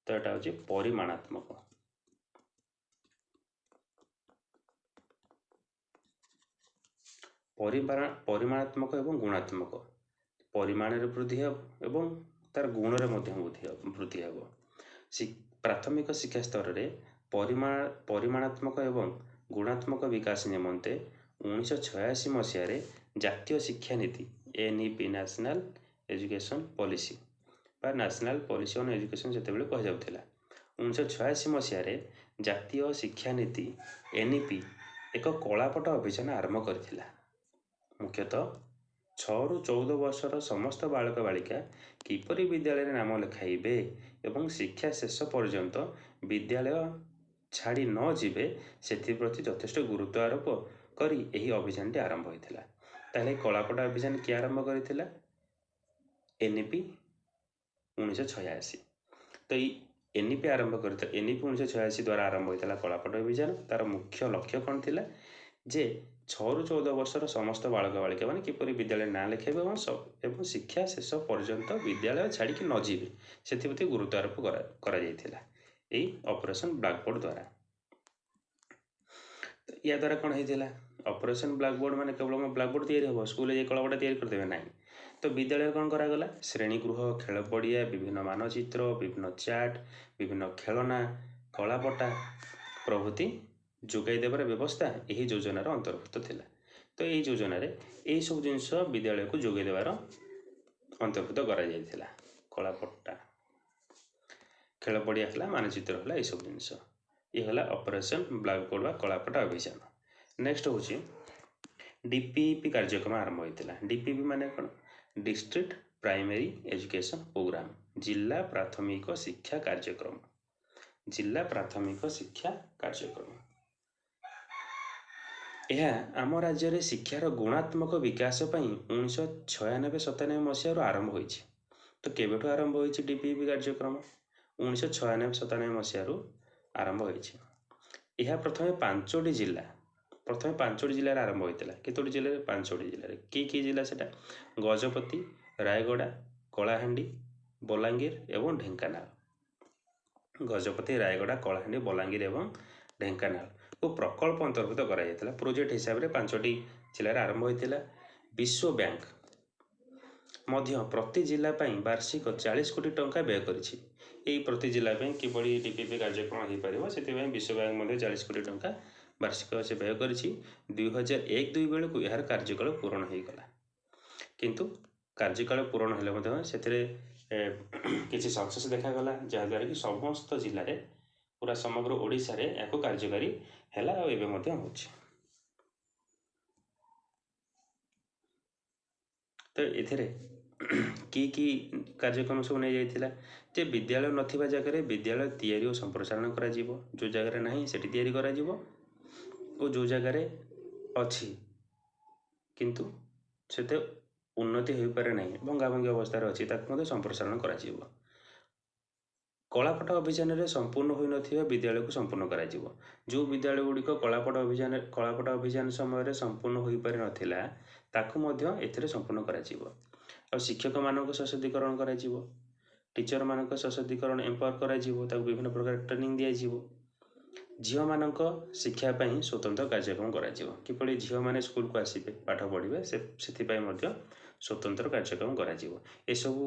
तो यहाँ हूँ परिमाणात्मक परिमाणात्मक एवं गुणात्मक परिमाण वृद्धि एवं तार गुण वृद्धि हे। प्राथमिक शिक्षा स्तर में परिमाणात्मक एवं गुणात्मक विकास निमंते 1986 मसीह जातीय शिक्षा नीति NEP नेशनल एजुकेशन पॉलिसी बा नेशनल पॉलिसी ऑन एजुकेशन से कह जाउथिला। 1986 मसीह जातीय शिक्षा नीति NEP एक कलापट अभियान आरंभ करथिला। मुख्यतः 6 ରୁ 14 वर्षर समस्त बालक बालिका किपरि विद्यालय नाम लिखाइबे एवं शिक्षा शेष पर्यंत विद्यालय छाड़ी न जीवे से यथेष्ट गुरुत्व आरोप करी यही अभियान आरंभ होता। ताहले कलापट अभियान किए आरंभ करथिला NEP 1986। तो ये NEP आरंभ करता NEP 1986 द्वारा आरंभ होता कलापट अभियान। तार मुख्य लक्ष्य कौन थिला जे 6 ରୁ 14 वर्षर समस्त बालक बालिका माने किपरि विद्यालय ना लिखाइबे एवं शिक्षा शेष पर्यंत विद्यालय छाड़ी न जीवे से गुरुत्व आरोप करा ऑपरेशन ब्लैक बोर्ड द्वारा। या द्वारा कौन होता ऑपरेशन ब्लैक बोर्ड माने केवल ब्लैक बोर्ड तैयारी हम स्कूल ये कलापट तैयारी करदे ना। तो विद्यालय कौन करागला श्रेणी गृह खेल पड़िया विभिन्न मानचित्र विभिन्न चार्ट विभिन्न खेलना कलापटा प्रभृति जोगाई देवार व्यवस्था यही योजनार अंतर्भुक्त थिला। तो यही योजन यही सब जिनस विद्यालय को जोगाई देवार अंतर्भुक्त करा कलापटा खेल पड़िया है मानचित्र है यह सब जिनस ये है ऑपरेशन ब्लैक बोर्ड बा कलापट अभियान। नेक्स्ट हूँ DPP कार्यक्रम आरंभ होता। DPP माने कौन डिस्ट्रिक्ट प्राइमरी एजुकेशन प्रोग्राम जिला प्राथमिक शिक्षा कार्यक्रम जिला प्राथमिक शिक्षा कार्यक्रम। यह आम राज्य में शिक्षार गुणात्मक विकास 1996-97 मसीह आरंभ होइछि। तो केवेठु आरंभ होइछि DPP कार्यक्रम 1996-97 मसीह आरंभ होइछि। यह प्रथम 5टी जिला आरंभ होता। केतोटी जिले 5टी जिले कि जिला से गजपति रायगड़ा कलाहांडी बलांगीर एवं ढेंकानाल। ଗଜପତି, ରାୟଗଡ଼ା, କଳାହାଣ୍ଡି, ବଲାଙ୍ଗୀର ଏବଂ ଢେଙ୍କାନାଳକୁ ପ୍ରକଳ୍ପ ଅନ୍ତର୍ଭୁକ୍ତ କରାଯାଇଥିଲା। ପ୍ରୋଜେକ୍ଟ ହିସାବରେ 5ଟି ଜିଲ୍ଲାରେ ଆରମ୍ଭ ହୋଇଥିଲା। ବିଶ୍ୱ ବ୍ୟାଙ୍କ ମଧ୍ୟ ପ୍ରତି ଜିଲ୍ଲା ପାଇଁ ବାର୍ଷିକ 40 କୋଟି ଟଙ୍କା ବ୍ୟୟ କରିଛି। ଏହି ପ୍ରତି ଜିଲ୍ଲା ପାଇଁ କିଭଳି DPP କାର୍ଯ୍ୟକ୍ରମ ହୋଇପାରିବ ସେଥିପାଇଁ ବିଶ୍ୱ ବ୍ୟାଙ୍କ ମଧ୍ୟ 40 କୋଟି ଟଙ୍କା ବାର୍ଷିକ ସେ ବ୍ୟୟ କରିଛି। 2001-2 ବେଳକୁ ଏହାର କାର୍ଯ୍ୟକାଳ ପୂରଣ ହୋଇଗଲା। କିନ୍ତୁ କାର୍ଯ୍ୟକାଳ ପୂରଣ ହେଲେ ମଧ୍ୟ ସେଥିରେ କିଛି ସକ୍ସେସ୍ ଦେଖାଗଲା, ଯାହାଦ୍ୱାରା କି ସମସ୍ତ ଜିଲ୍ଲାରେ ପୁରା ସମଗ୍ର ଓଡ଼ିଶାରେ ଏହାକୁ କାର୍ଯ୍ୟକାରୀ ହେଲା ଆଉ ଏବେ ମଧ୍ୟ ହେଉଛି। ତ ଏଥିରେ କି କାର୍ଯ୍ୟକ୍ରମ ସବୁ ନେଇଯାଇଥିଲା ଯେ ବିଦ୍ୟାଳୟ ନଥିବା ଜାଗାରେ ବିଦ୍ୟାଳୟ ତିଆରି ଓ ସମ୍ପ୍ରସାରଣ କରାଯିବ, ଯେଉଁ ଜାଗାରେ ନାହିଁ ସେଠି ତିଆରି କରାଯିବ, ଓ ଯେଉଁ ଜାଗାରେ ଅଛି କିନ୍ତୁ ସେତେ ଉନ୍ନତି ହୋଇପାରେ ନାହିଁ, ଭଙ୍ଗାଭଙ୍ଗି ଅବସ୍ଥାରେ ଅଛି, ତାକୁ ମଧ୍ୟ ସମ୍ପ୍ରସାରଣ କରାଯିବ। କଳାପଟ ଅଭିଯାନରେ ସମ୍ପୂର୍ଣ୍ଣ ହୋଇନଥିବା ବିଦ୍ୟାଳୟକୁ ସମ୍ପୂର୍ଣ୍ଣ କରାଯିବ। ଯେଉଁ ବିଦ୍ୟାଳୟ ଗୁଡ଼ିକ କଳାପଟ ଅଭିଯାନ ସମୟରେ ସମ୍ପୂର୍ଣ୍ଣ ହୋଇପାରିନଥିଲା ତାକୁ ମଧ୍ୟ ଏଥିରେ ସମ୍ପୂର୍ଣ୍ଣ କରାଯିବ। ଆଉ ଶିକ୍ଷକମାନଙ୍କ ସଶକ୍ତିକରଣ କରାଯିବ, ଟିଚରମାନଙ୍କ ସଶକ୍ତିକରଣ ଏମ୍ପାୱାର କରାଯିବ, ତାକୁ ବିଭିନ୍ନ ପ୍ରକାର ଟ୍ରେନିଂ ଦିଆଯିବ। ଝିଅମାନଙ୍କ ଶିକ୍ଷା ପାଇଁ ସ୍ୱତନ୍ତ୍ର କାର୍ଯ୍ୟକ୍ରମ କରାଯିବ, କିଭଳି ଝିଅମାନେ ସ୍କୁଲକୁ ଆସିବେ ପାଠ ପଢ଼ିବେ ସେଥିପାଇଁ ମଧ୍ୟ ସ୍ୱତନ୍ତ୍ର କାର୍ଯ୍ୟକ୍ରମ କରାଯିବ। ଏସବୁ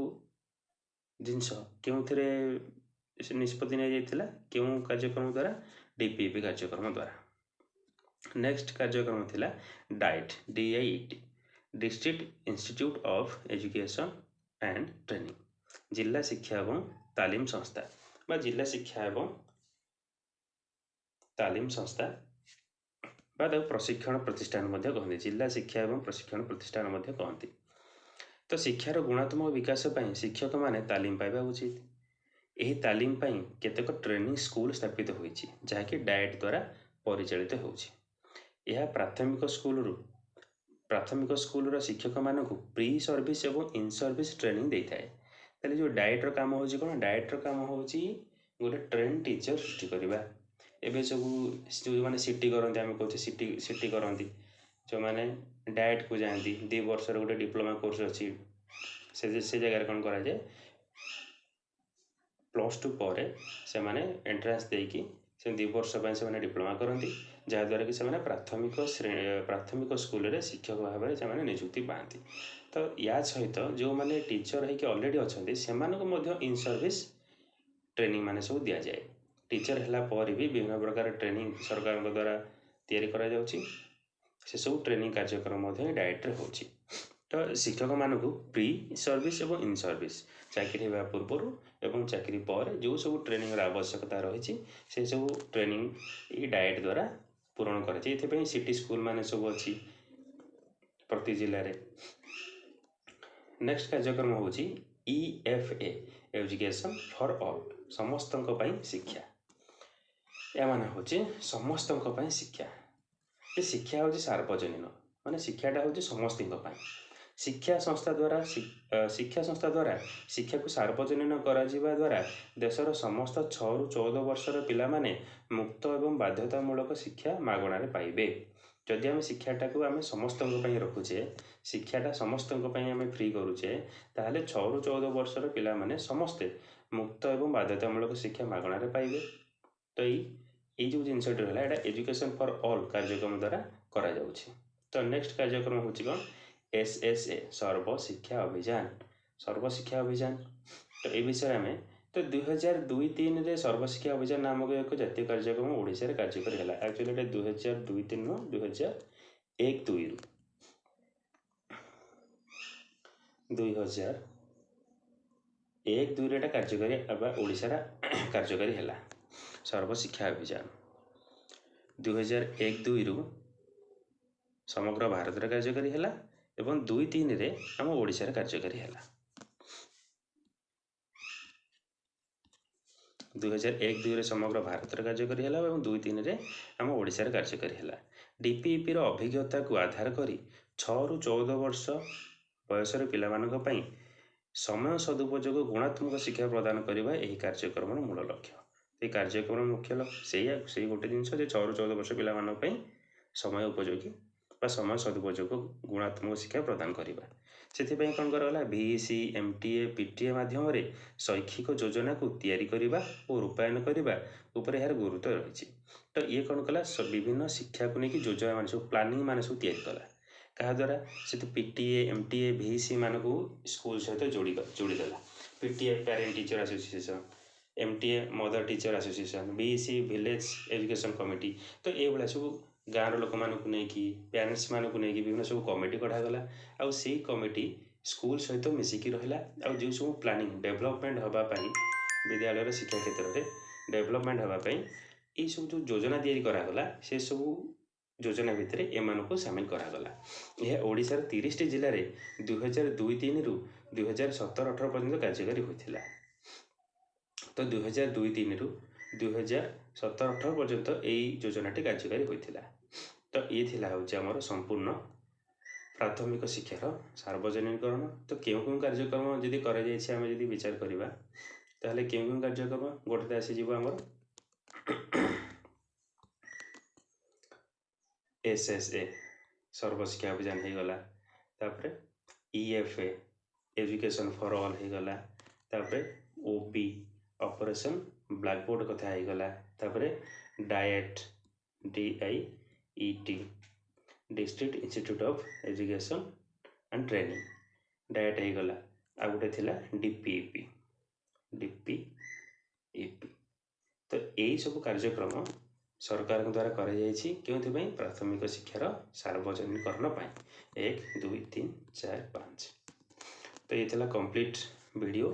ଜିନିଷ କେଉଁଥିରେ ନିଷ୍ପତ୍ତି ନିଆଯାଇଥିଲା, କେଉଁ କାର୍ଯ୍ୟକ୍ରମ ଦ୍ୱାରା? DPP କାର୍ଯ୍ୟକ୍ରମ ଦ୍ୱାରା। ନେକ୍ସଟ କାର୍ଯ୍ୟକ୍ରମ ଥିଲା diet, DIET, district institute of education and training, ଜିଲ୍ଲା ଶିକ୍ଷା ଏବଂ ତାଲିମ ସଂସ୍ଥା ବା ଜିଲ୍ଲା ଶିକ୍ଷା ଏବଂ ତାଲିମ ସଂସ୍ଥା ବା ତାକୁ ପ୍ରଶିକ୍ଷଣ ପ୍ରତିଷ୍ଠାନ ମଧ୍ୟ କହନ୍ତି, ଜିଲ୍ଲା ଶିକ୍ଷା ଏବଂ ପ୍ରଶିକ୍ଷଣ ପ୍ରତିଷ୍ଠାନ ମଧ୍ୟ କହନ୍ତି। ତ ଶିକ୍ଷାର ଗୁଣାତ୍ମକ ବିକାଶ ପାଇଁ ଶିକ୍ଷକମାନେ ତାଲିମ ପାଇବା ଉଚିତ। ଏହି ତାଲିମ ପାଇଁ କେତେକ ଟ୍ରେନିଂ ସ୍କୁଲ ସ୍ଥାପିତ ହୋଇଛି, ଯାହାକି ଡାଏଟ୍ ଦ୍ୱାରା ପରିଚାଳିତ ହେଉଛି। ଏହା ପ୍ରାଥମିକ ସ୍କୁଲର ଶିକ୍ଷକମାନଙ୍କୁ ପ୍ରି ସର୍ଭିସ୍ ଏବଂ ଇନ୍ ସର୍ଭିସ୍ ଟ୍ରେନିଂ ଦେଇଥାଏ। ତାହେଲେ ଯେଉଁ ଡାଏଟ୍ର କାମ ହେଉଛି କ'ଣ? ଡାଏଟ୍ର କାମ ହେଉଛି ଗୋଟେ ଟ୍ରେନ୍ ଟିଚର ସୃଷ୍ଟି କରିବା। ଏବେ ସବୁ ଯେଉଁମାନେ ସିଟି କରନ୍ତି, ଆମେ କହୁଛେ ସିଟି କରନ୍ତି, ଯେଉଁମାନେ ଡାଏଟ୍କୁ ଯାଆନ୍ତି, 2 ବର୍ଷର ଗୋଟେ ଡିପ୍ଲୋମା କୋର୍ସ ଅଛି, ସେ ଜାଗାରେ କ'ଣ କରାଯାଏ, +2 ପରେ ସେମାନେ ଏଣ୍ଟ୍ରାନ୍ସ ଦେଇକି ସେ 2 ବର୍ଷ ପାଇଁ ସେମାନେ ଡିପ୍ଲୋମା କରନ୍ତି, ଯାହାଦ୍ୱାରା କି ସେମାନେ ପ୍ରାଥମିକ ସ୍କୁଲରେ ଶିକ୍ଷକ ଭାବରେ ସେମାନେ ନିଯୁକ୍ତି ପାଆନ୍ତି। ତ ୟା ସହିତ ଯେଉଁମାନେ ଟିଚର ହେଇକି ଅଲରେଡ଼ି ଅଛନ୍ତି ସେମାନଙ୍କୁ ମଧ୍ୟ ଇନ୍ ସର୍ଭିସ୍ ଟ୍ରେନିଂ ମାନେ ସବୁ ଦିଆଯାଏ। ଟିଚର ହେଲା ପରେ ବି ବିଭିନ୍ନ ପ୍ରକାର ଟ୍ରେନିଂ ସରକାରଙ୍କ ଦ୍ୱାରା ତିଆରି କରାଯାଉଛି, ସେସବୁ ଟ୍ରେନିଂ କାର୍ଯ୍ୟକ୍ରମ ମଧ୍ୟ ଡାଏଟ୍ରେ ହେଉଛି। ତ ଶିକ୍ଷକମାନଙ୍କୁ ପ୍ରି ସର୍ଭିସ୍ ଏବଂ ଇନ୍ ସର୍ଭିସ୍, ଚାକିରି ହେବା ପୂର୍ବରୁ ଏବଂ ଚାକିରି ପରେ ଯେଉଁ ସବୁ ଟ୍ରେନିଂର ଆବଶ୍ୟକତା ରହିଛି ସେସବୁ ଟ୍ରେନିଂ ଏଇ ଡାଏଟ୍ ଦ୍ୱାରା ପୂରଣ କରାଯାଏ। ଏଥିପାଇଁ ସିଟି ସ୍କୁଲ ମାନେ ସବୁ ଅଛି ପ୍ରତି ଜିଲ୍ଲାରେ। ନେକ୍ସଟ କାର୍ଯ୍ୟକ୍ରମ ହେଉଛି EFA, ଏଜୁକେସନ୍ ଫର୍ ଅଲ୍, ସମସ୍ତଙ୍କ ପାଇଁ ଶିକ୍ଷା। ଏମାନେ ହେଉଛି ସମସ୍ତଙ୍କ ପାଇଁ ଶିକ୍ଷା। ଏ ଶିକ୍ଷା ହେଉଛି ସାର୍ବଜନୀନ, ମାନେ ଶିକ୍ଷାଟା ହେଉଛି ସମସ୍ତଙ୍କ ପାଇଁ। ଶିକ୍ଷା ସଂସ୍ଥା ଦ୍ୱାରା ଶିକ୍ଷାକୁ ସାର୍ବଜନୀନ କରାଯିବା ଦ୍ୱାରା ଦେଶର ସମସ୍ତ 6ରୁ 14 ବର୍ଷର ପିଲାମାନେ ମୁକ୍ତ ଏବଂ ବାଧ୍ୟତାମୂଳକ ଶିକ୍ଷା ମାଗଣାରେ ପାଇବେ। ଯଦି ଆମେ ଶିକ୍ଷାଟାକୁ ଆମେ ସମସ୍ତଙ୍କ ପାଇଁ ରଖୁଛେ, ଶିକ୍ଷାଟା ସମସ୍ତଙ୍କ ପାଇଁ ଆମେ ଫ୍ରି କରୁଛେ, ତାହେଲେ 6ରୁ 14 ବର୍ଷର ପିଲାମାନେ ସମସ୍ତେ ମୁକ୍ତ ଏବଂ ବାଧ୍ୟତାମୂଳକ ଶିକ୍ଷା ମାଗଣାରେ ପାଇବେ। ତ ଏଇ ଯେଉଁ ଜିନିଷଟି ରହିଲା, ଏଇଟା ଏଜୁକେସନ୍ ଫର୍ ଅଲ୍ କାର୍ଯ୍ୟକ୍ରମ ଦ୍ୱାରା କରାଯାଉଛି। ତ ନେକ୍ସଟ କାର୍ଯ୍ୟକ୍ରମ ହେଉଛି କ'ଣ? SSA, ସର୍ବଶିକ୍ଷା ଅଭିଯାନ। ସର୍ବଶିକ୍ଷା ଅଭିଯାନ, ତ ଏ ବିଷୟରେ ଆମେ 2002-3ରେ ସର୍ବଶିକ୍ଷା ଅଭିଯାନ ନାମକ ଏକ ଜାତୀୟ କାର୍ଯ୍ୟକ୍ରମ ଓଡ଼ିଶାରେ କାର୍ଯ୍ୟକାରୀ ହେଲା। ଆକ୍ଚୁଆଲି ଏଇଟା 2002-3 ନୁହଁ, 2001-2ରୁ 2001-2ରେ ଏଇଟା କାର୍ଯ୍ୟକାରୀ ଓଡ଼ିଶାରେ କାର୍ଯ୍ୟକାରୀ ହେଲା। ସର୍ବଶିକ୍ଷା ଅଭିଯାନ 2001-2ରୁ ସମଗ୍ର ଭାରତରେ କାର୍ଯ୍ୟକାରୀ ହେଲା ଏବଂ 2-3ରେ ଆମ ଓଡ଼ିଶାରେ କାର୍ଯ୍ୟକାରୀ ହେଲା। 2001-2ରେ ସମଗ୍ର ଭାରତରେ କାର୍ଯ୍ୟକାରୀ ହେଲା ଏବଂ 2-3ରେ ଆମ ଓଡ଼ିଶାରେ କାର୍ଯ୍ୟକାରୀ ହେଲା। DPEPର ଅଭିଜ୍ଞତାକୁ ଆଧାର କରି 6ରୁ 14 ବର୍ଷ ବୟସର ପିଲାମାନଙ୍କ ପାଇଁ ସମୟ ସଦୁପଯୋଗ ଗୁଣାତ୍ମକ ଶିକ୍ଷା ପ୍ରଦାନ କରିବା ଏହି କାର୍ଯ୍ୟକ୍ରମର ମୂଳ ଲକ୍ଷ୍ୟ। ଏହି କାର୍ଯ୍ୟକ୍ରମର ମୁଖ୍ୟ ଲକ୍ଷ୍ୟ ସେଇ ଗୋଟେ ଜିନିଷ ଯେ 6ରୁ 14 ବର୍ଷ ପିଲାମାନଙ୍କ ପାଇଁ ସମୟ ଉପଯୋଗୀ बा समय सदुपयोग गुणात्मक शिक्षा प्रदान करवा से कौन कराला VEC MTA PTA माध्यम शैक्षिक योजना को तैयारी करने और रूपायन करने उपर यार गुरुत्व रही तो ये कौन कला विभिन्न शिक्षा को लेकिन योजना मान सब प्लानिंग मान सब तैयारी कला क्या द्वारा से तो PTA MTA VEC मान को स्कूल सहित जोड़ीदेला PTA parent teacher association MTA mother teacher association VEC village education committee तो ये भाया सब गाँव लोक मानक नहीं पेरेन्ट्स मानक नहीं विभिन्न सब कमिटी कढ़ागला आउ से कमिटी स्कूल सहित मिसिकी रहा और जो सब प्लानिंग डेभलपमेंट हाँपाई विद्यालय शिक्षा क्षेत्र में डेभलपमेंट हाँपाई ये सब जो योजना तैयारी करागला से सब योजना भितर एम सामिल करागला यह ओडिशार 30 जिले में 2002-03 रु 2017-18 पर्यंत कार्यकारी होता तो 2002-03 रु 2017-18 पर्यंत यही योजनाटी कार्यकारी होता तो ये हमार संपूर्ण प्राथमिक शिक्षार सार्वजनिकरण तो क्यों कार्यक्रम जदि आम जदि विचार करवा ताहले क्यों कार्यक्रम गोटे आसीज आमर SSA सर्वशिक्षा अभियान हो गला तापरे EFA एजुकेशन फॉर ऑल हो गला तापरे OB ऑपरेशन ब्लैक बोर्ड कथा हो गला तापरे diet DIET district institute of education and training diet हो गला आ गोटे थिला DPEP तो यही सब कार्यक्रम सरकार द्वारा कर प्राथमिक शिक्षार सार्वजनिकरण 1 2 3 4 5 तो ये कंप्लीट वीडियो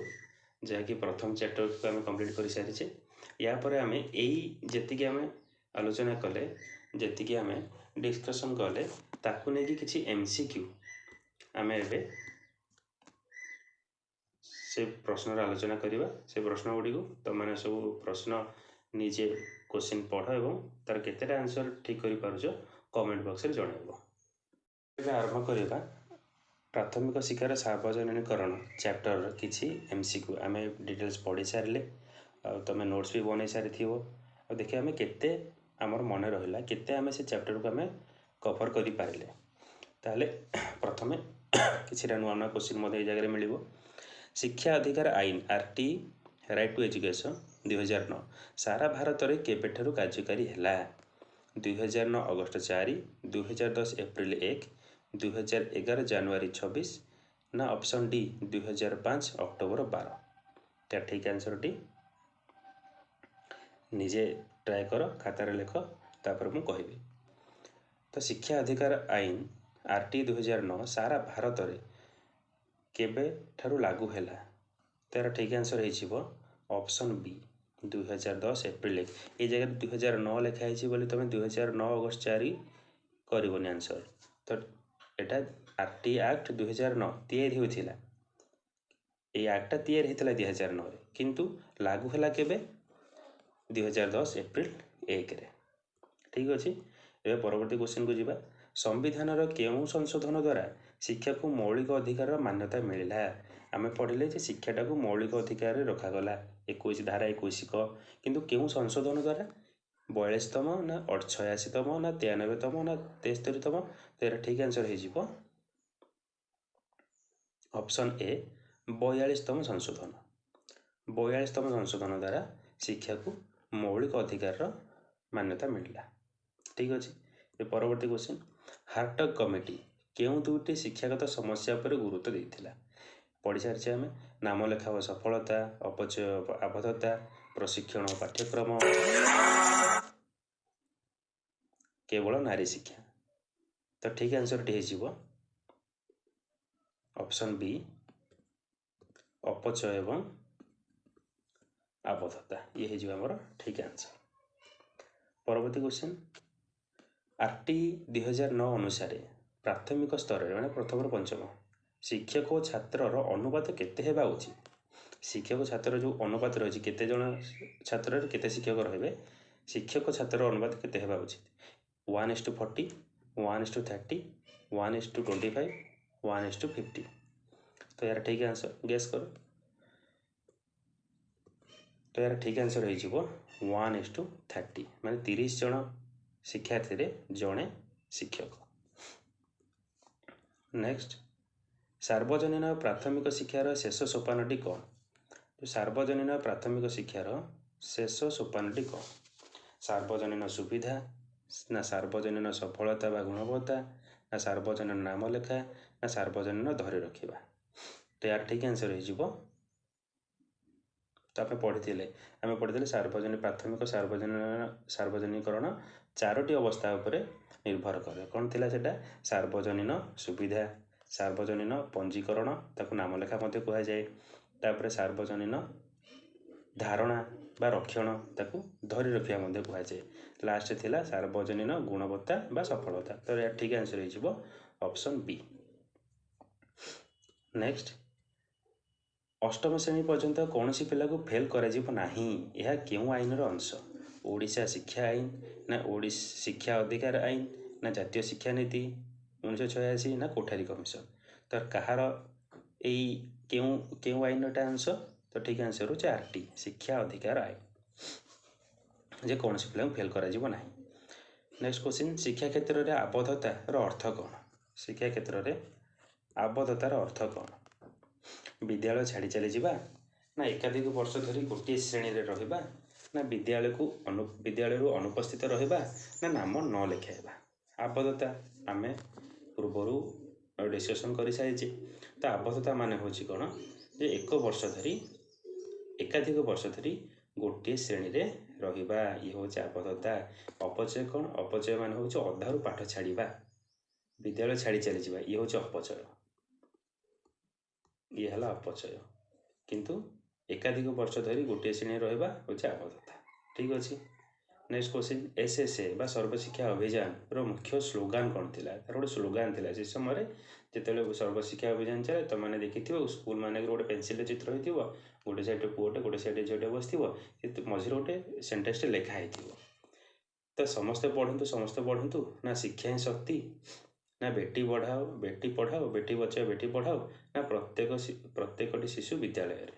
जहाँकि प्रथम चैप्टर को आम कंप्लीट कर सारी यापर आम यही आम आलोचना कले जी आम डिस्कसन कले ताकू नहीं कि MCQ आम ए से प्रश्न आलोचना करवा से प्रश्न गुड़ी तुम मैंने सब प्रश्न निजे क्वेश्चन पढ़ और तार केतेटा आंसर ठीक कर पारुछ कमेंट बॉक्स रे जणाइबो। आरंभ करवा प्राथमिक शिक्षार सार्वजनिकरण चैप्टर किछि MCQ आम डिटेल्स पढ़ी सारे तुम नोट्स भी बन सारी थी और देखिए आम केते आमर मन रहा केते आम से चैप्टर को आम कवर कर पारे ताहले प्रथमे किछिटा नुआ नुआ क्वेश्चन मते जगह मिल शिक्षा अधिकार आईन RT राइट टू एजुकेशन 2009 सारा भारत में केबेठारु कार्यकारी है 2009 अगस्ट 4 2010 एप्रिल 1 2011 जनवरी 26 ना ऑप्शन डी 2005 अक्टोबर 12 क्या ठीक आंसर डी निजे ट्राए कर खातार लेख तापर मु कहबी तो शिक्षा अधिकार आईन RT 2009 सारा भारत में केबे ठारु लागू हैला तार ठीक आंसर हो ऑप्शन बी 2010 एप्रिल 1 ये जगह 2009 लिखाई बोली तुम 2009 अगस्त 4 करबनी आंसर तो यहाँ RT एक्ट 2009 तैयारी होता ये एक्टा तैयारी होता 2009 किंतु लागू है केबे 2010 एप्रिल 1 रे ठीक अच्छे ये परवर्ती क्वेश्चन को जीवा संविधान केउं संशोधन द्वारा शिक्षा को मौलिक अधिकार मान्यता मिलला आम पढ़ले शिक्षाटा को मौलिक अधिकार रखागला 21 धारा 21 क किंतु केउं संशोधन द्वारा 42तम ना 86तम ना 93तम ना 73तम तो यार ठीक आंसर हो ऑप्शन ए 42तम संशोधन 42तम संशोधन द्वारा शिक्षा को मौलिक अधिकार मान्यता मिलला ठीक अच्छे ये परवर्ती क्वेश्चन हार्टग कमिटी केउं दुईटी शिक्षागत समस्या पर गुरुत्व देइथिला पढ़ी सारी आम नाम लेखा व सफलता अपचय आबद्धता प्रशिक्षण पाठ्यक्रम केवल नारी शिक्षा तो ठीक आंसर टी हो ऑप्शन बी अपचय एवं आबद्धता ये हो ठीक आंसर परवर्ती क्वेश्चन RT 2009 अनुसार प्राथमिक स्तर में मैंने प्रथम पंचम शिक्षक और छात्र अनुपात केते हेबा उचित शिक्षक छात्र जो अनुपात रही केते जन छात्र केते शिक्षक रहे शिक्षक छात्र अनुपात केते हेबा उचित 1:40 1:30 1:25 1:50 तो यार ठीक आंसर गेस करो तो यार ठीक आंसर हो 1:30 माने 30 जन शिक्षार्थी रे जड़े शिक्षक नेक्स्ट सार्वजनीन प्राथमिक शिक्षार शेष सोपानटी कौन? सार्वजनीन प्राथमिक शिक्षार शेष सोपानटी कौन? सार्वजनीन सुविधा ना सार्वजनीन सफलता बा गुणवत्ता ना सार्वजनीन नाम लेखा ना सार्वजनीन धरी रखा। तो यार ठीक आंसर हो तो आप पढ़ी सार्वजनिक प्राथमिक सार्वजनिकरण चारोटी अवस्था उपरे निर्भर करे। कौन थिला सेटा? सार्वजनीन सुविधा, सार्वजनीन पंजीकरण ताकू नाम लेखा मध्य कहा जाए, तापर सार्वजनीन धारणा बा रक्षण ताकू धरी रखिया मध्य कहा जाए, लास्ट थिला सार्वजनीन गुणवत्ता बा सफलता। तो यार ठीक आंसर हो ऑप्शन बी। नेक्स्ट अष्टम श्रेणी पर्यंत कौन सी पिला को फेल करा नहीं, यह क्यों आईन अंश? ओडिशा शिक्षा आईन ना शिक्षा अधिकार आईन ना जातीय शिक्षा नीति 1986 ना कोठारी कमिशन। तो कहार क्यों आईनटा अंश? तो ठीक आंसर हो आरटी शिक्षा अधिकार आईन, जे कौन सी पिला को फेल करा नहीं। नेक्स्ट क्वेश्चन शिक्षा क्षेत्र में आबद्धतार अर्थ कौन? शिक्षा क्षेत्र में आबद्धतार अर्थ कौन? विद्यालय छाड़ी चली जावा ना एकाधिक वर्ष धरी गोटे श्रेणी रे रहिबा ना विद्यालय अनुपस्थित रहिबा ना नाम न लिखाइबा। आबद्धता आमे पूर्व डिस्कसन कर सारी। तो आबद्धता माने होची कौन? जे एकाधिक वर्ष धरी गोटे श्रेणी रे रहिबा, ये हूँ आबद्धता। अपचय कौन? अपचय मान हूँ अधारू पाठ छाड़िबा, विद्यालय छाड़ी चली जावा, ये हूँ अपचय, ये है अपचय। किंतु एकाधिक वर्ष धरी गोटे श्रेणी रहिबा होची आबद्धता। ठीक अच्छे। नेक्स्ट क्वेश्चन एसएसए बा सर्वशिक्षा अभियान रो मुख्य स्लोगान कौन थिला? तार गोटे स्लोगान थिला से समय जिते सर्वशिक्षा अभियान चले तो मैंने देखी स्कूल माने गोटे पेनसिल चित्र हो, गोटे साइड पुओटे गोटे साइड झीटे बस मझे गोटे सेंटेंस लिखाई। तो समस्ते पढ़ु ना शिक्षा ही शक्ति ना बेटी पढ़ाओ बेटी बचाओ बेटी पढ़ाओ ना प्रत्येक शिशु विद्यालय।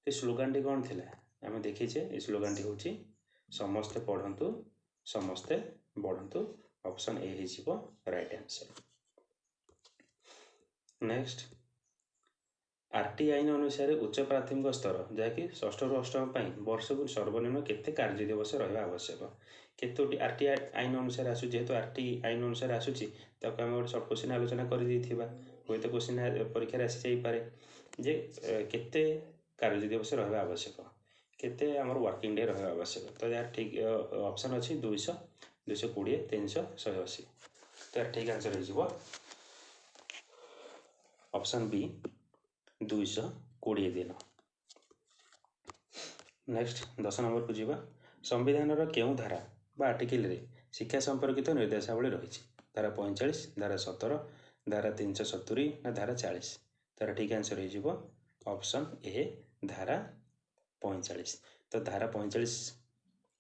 तो स्लोगान टी कौन थिला? आम देखीचे ये स्लोगान टी होची समस्ते पढ़ंतु समस्ते बढ़ंतु। ऑप्शन ए हो राइट आंसर। नेक्स्ट आरटी आईन अनुसार उच्च प्राथमिक स्तर जहाँकि षष्ठ रु अष्टम वर्ष को सर्वनिम्न केते कार्य दिवस रहा आवश्यक? केतोटी आरटी आईन अनुसार आसू, जेहेतु आरटी आईन अनुसार आसूची ताको आम गोटे सर्ट क्वेश्चन आलोचना कर हुए तो क्वेश्चन परीक्षा आसी जाइपे जे केते कार्य दिवस रहा आवश्यक, केते आमर वर्किंग डे रहा आवश्यक। तो यार ठीक ऑप्शन अच्छी 200, 220, 300, 180। तो यार ठीक आंसर हो ऑप्शन बी 220 दिन। नेक्स्ट 10 नंबर को जीवा संविधान केउं धारा बा आर्टिकल रे शिक्षा संपर्कित निर्देशावली रही? धारा 45, धारा 17, धारा 370 ना धारा 40? तार ठीक आंसर हो ऑप्शन ए धारा 45। तो धारा 45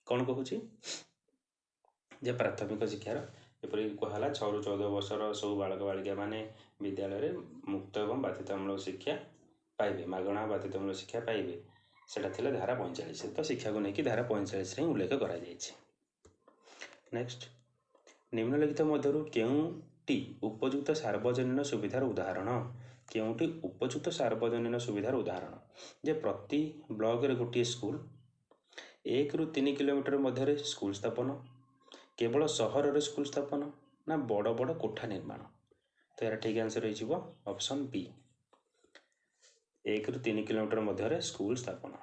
कौन कहूँ जे प्राथमिक शिक्षार एपरी कहला 6 रु 14 वर्षर सब बालक बालिका माने विद्यालय मुक्त एवं बाध्यतामूलक शिक्षा पाइबे, मागणा बाध्यतामूलक शिक्षा पाइबे, सेटा थिला धारा 45। तो शिक्षा को लेकिन धारा 45 रे उल्लेख करा जायछि। नेक्स्ट निम्नलिखित मध्यरु केउंटी उपयुक्त सार्वजनीन सुविधार उदाहरण? केउंटी उपयुक्त सार्वजनीन सुविधार उदाहरण? जे प्रति ब्लॉक रे गोटे स्कूल, 1 रु 3 किलोमीटर मध्य स्कूल स्थापन, केवल सहर रे स्कूल स्थापन ना बड़ बड़ कोठा निर्माण? तो यार ठीक आंसर हो ऑप्शन बी 1 रु 3 किलोमीटर मध्य स्कूल स्थापन।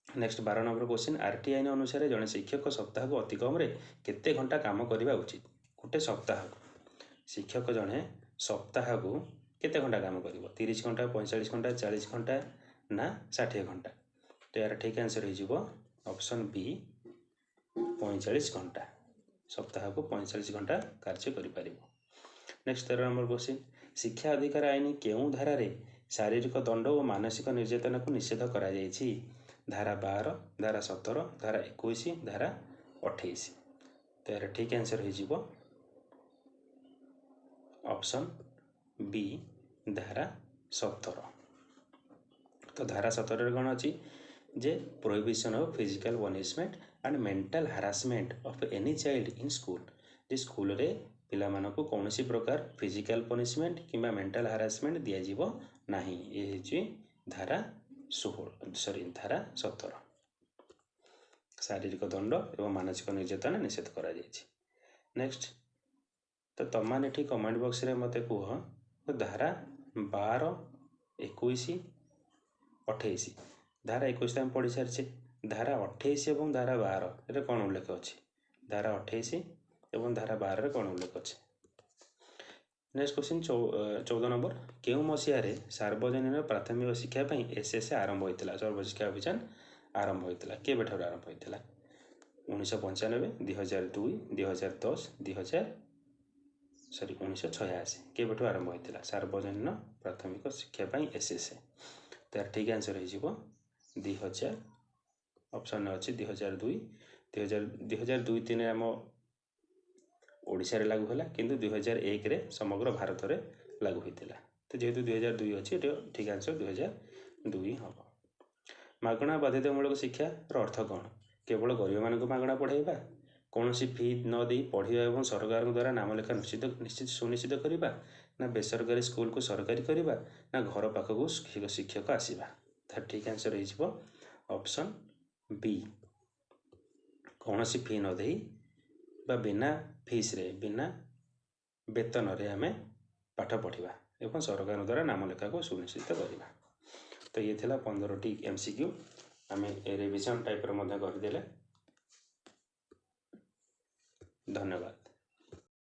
नेक्स्ट 12 नंबर क्वेश्चन आरटी आईन अनुसार जड़े शिक्षक सप्ताह को अति कम केते घंटा काम करने उचित? गोटे सप्ताह शिक्षक जड़े सप्ताह को केते घंटा काम कर? 30 घंटा, 45 घंटा, 40 घंटा ना 60 घंटा? तो यार ठीक आंसर हो ऑप्शन बी 45 घंटा। सप्ताह को 45 घंटा कार्य कर। नेक्स्ट 13 नंबर क्वेश्चन शिक्षा अधिकार आईन केउं धारा रे शारीरिक दंड और मानसिक निर्यातना को निषेध करा जायछि? धारा 12, धारा 17, धारा 21, धारा 28? तो यार ठीक आंसर हो ऑप्शन बी धारा 17। तो धारा 17 कौन अच्छी जे prohibition of physical punishment and mental harassment of any child in school, जे स्कूल रे ପିଲାମାନଙ୍କୁ କୌଣସି ପ୍ରକାର ଫିଜିକାଲ ପନିଶମେଣ୍ଟ କିମ୍ବା ମେଣ୍ଟାଲ ହାରାସମେଣ୍ଟ ଦିଆଯିବ ନାହିଁ। ଏ ହେଉଛି ଧାରା 17। ଶାରୀରିକ ଦଣ୍ଡ ଏବଂ ମାନସିକ ନିର୍ଯାତନା ନିଷେଧ କରାଯାଇଛି। ନେକ୍ସଟ, ତ ତମମାନେ ଏଠି କମେଣ୍ଟ ବକ୍ସରେ ମୋତେ କୁହ ଧାରା 12, 21, 28। ଧାରା 21 ଆମେ ପଢ଼ି ସାରିଛେ। ଧାରା 28 ଏବଂ ଧାରା 12 ରେ କ'ଣ ଉଲ୍ଲେଖ ଅଛି? ଧାରା 28 ଏବଂ ଧାରା 12ରେ କ'ଣ ଉଲ୍ଲେଖ ଅଛି? ନେକ୍ସଟ କ୍ୱେଶ୍ଚିନ୍ 14 ନମ୍ବର, କେଉଁ ମସିହାରେ ସାର୍ବଜନୀନ ପ୍ରାଥମିକ ଶିକ୍ଷା ପାଇଁ SS ଆରମ୍ଭ ହୋଇଥିଲା? ସର୍ବଶିକ୍ଷା ଅଭିଯାନ ଆରମ୍ଭ ହୋଇଥିଲା। କେବେଠାରୁ ଆରମ୍ଭ ହୋଇଥିଲା? 1995, 2002, 2010, 1986। କେବେଠୁ ଆରମ୍ଭ ହୋଇଥିଲା ସାର୍ବଜନୀନ ପ୍ରାଥମିକ ଶିକ୍ଷା ପାଇଁ SS? ତାର ଠିକ୍ ଆନ୍ସର ହେଇଯିବ 2000। ଅପସନ୍ରେ ଅଛି 2002। 2002-2003 ଆମ ଓଡ଼ିଶାରେ ଲାଗୁ ହେଲା, କିନ୍ତୁ 2001ରେ ସମଗ୍ର ଭାରତରେ ଲାଗୁ ହୋଇଥିଲା। ତ ଯେହେତୁ 2002 ଅଛି, ଏଠି ଠିକ୍ ଆନ୍ସର 2002 ହେବ। ମାଗଣା ବାଧ୍ୟତାମୂଳକ ଶିକ୍ଷାର ଅର୍ଥ କ'ଣ? କେବଳ ଗରିବମାନଙ୍କୁ ମାଗଣା ପଢ଼ାଇବା, କୌଣସି ଫି ନ ଦେଇ ପଢ଼ିବା ଏବଂ ସରକାରଙ୍କ ଦ୍ୱାରା ନାମଲେଖା ସୁନିଶ୍ଚିତ କରିବା, ନା ବେସରକାରୀ ସ୍କୁଲକୁ ସରକାରୀ କରିବା, ନା ଘର ପାଖକୁ ଶିକ୍ଷକ ଆସିବା? ତାର ଠିକ୍ ଆନ୍ସର ହେଇଯିବ ଅପସନ୍ ବି, କୌଣସି ଫି ନ ଦେଇ ବା ବିନା ଫିସ୍ରେ, ବିନା ବେତନରେ ଆମେ ପାଠ ପଢ଼ିବା ଏବଂ ସରକାରଙ୍କ ଦ୍ୱାରା ନାମଲେଖାକୁ ସୁନିଶ୍ଚିତ କରିବା। ତ ଇଏ ଥିଲା 15ଟି MCQ। ଆମେ ରିଭିଜନ୍ ଟାଇପ୍ର ମଧ୍ୟ କରିଦେଲେ। ଧନ୍ୟବାଦ।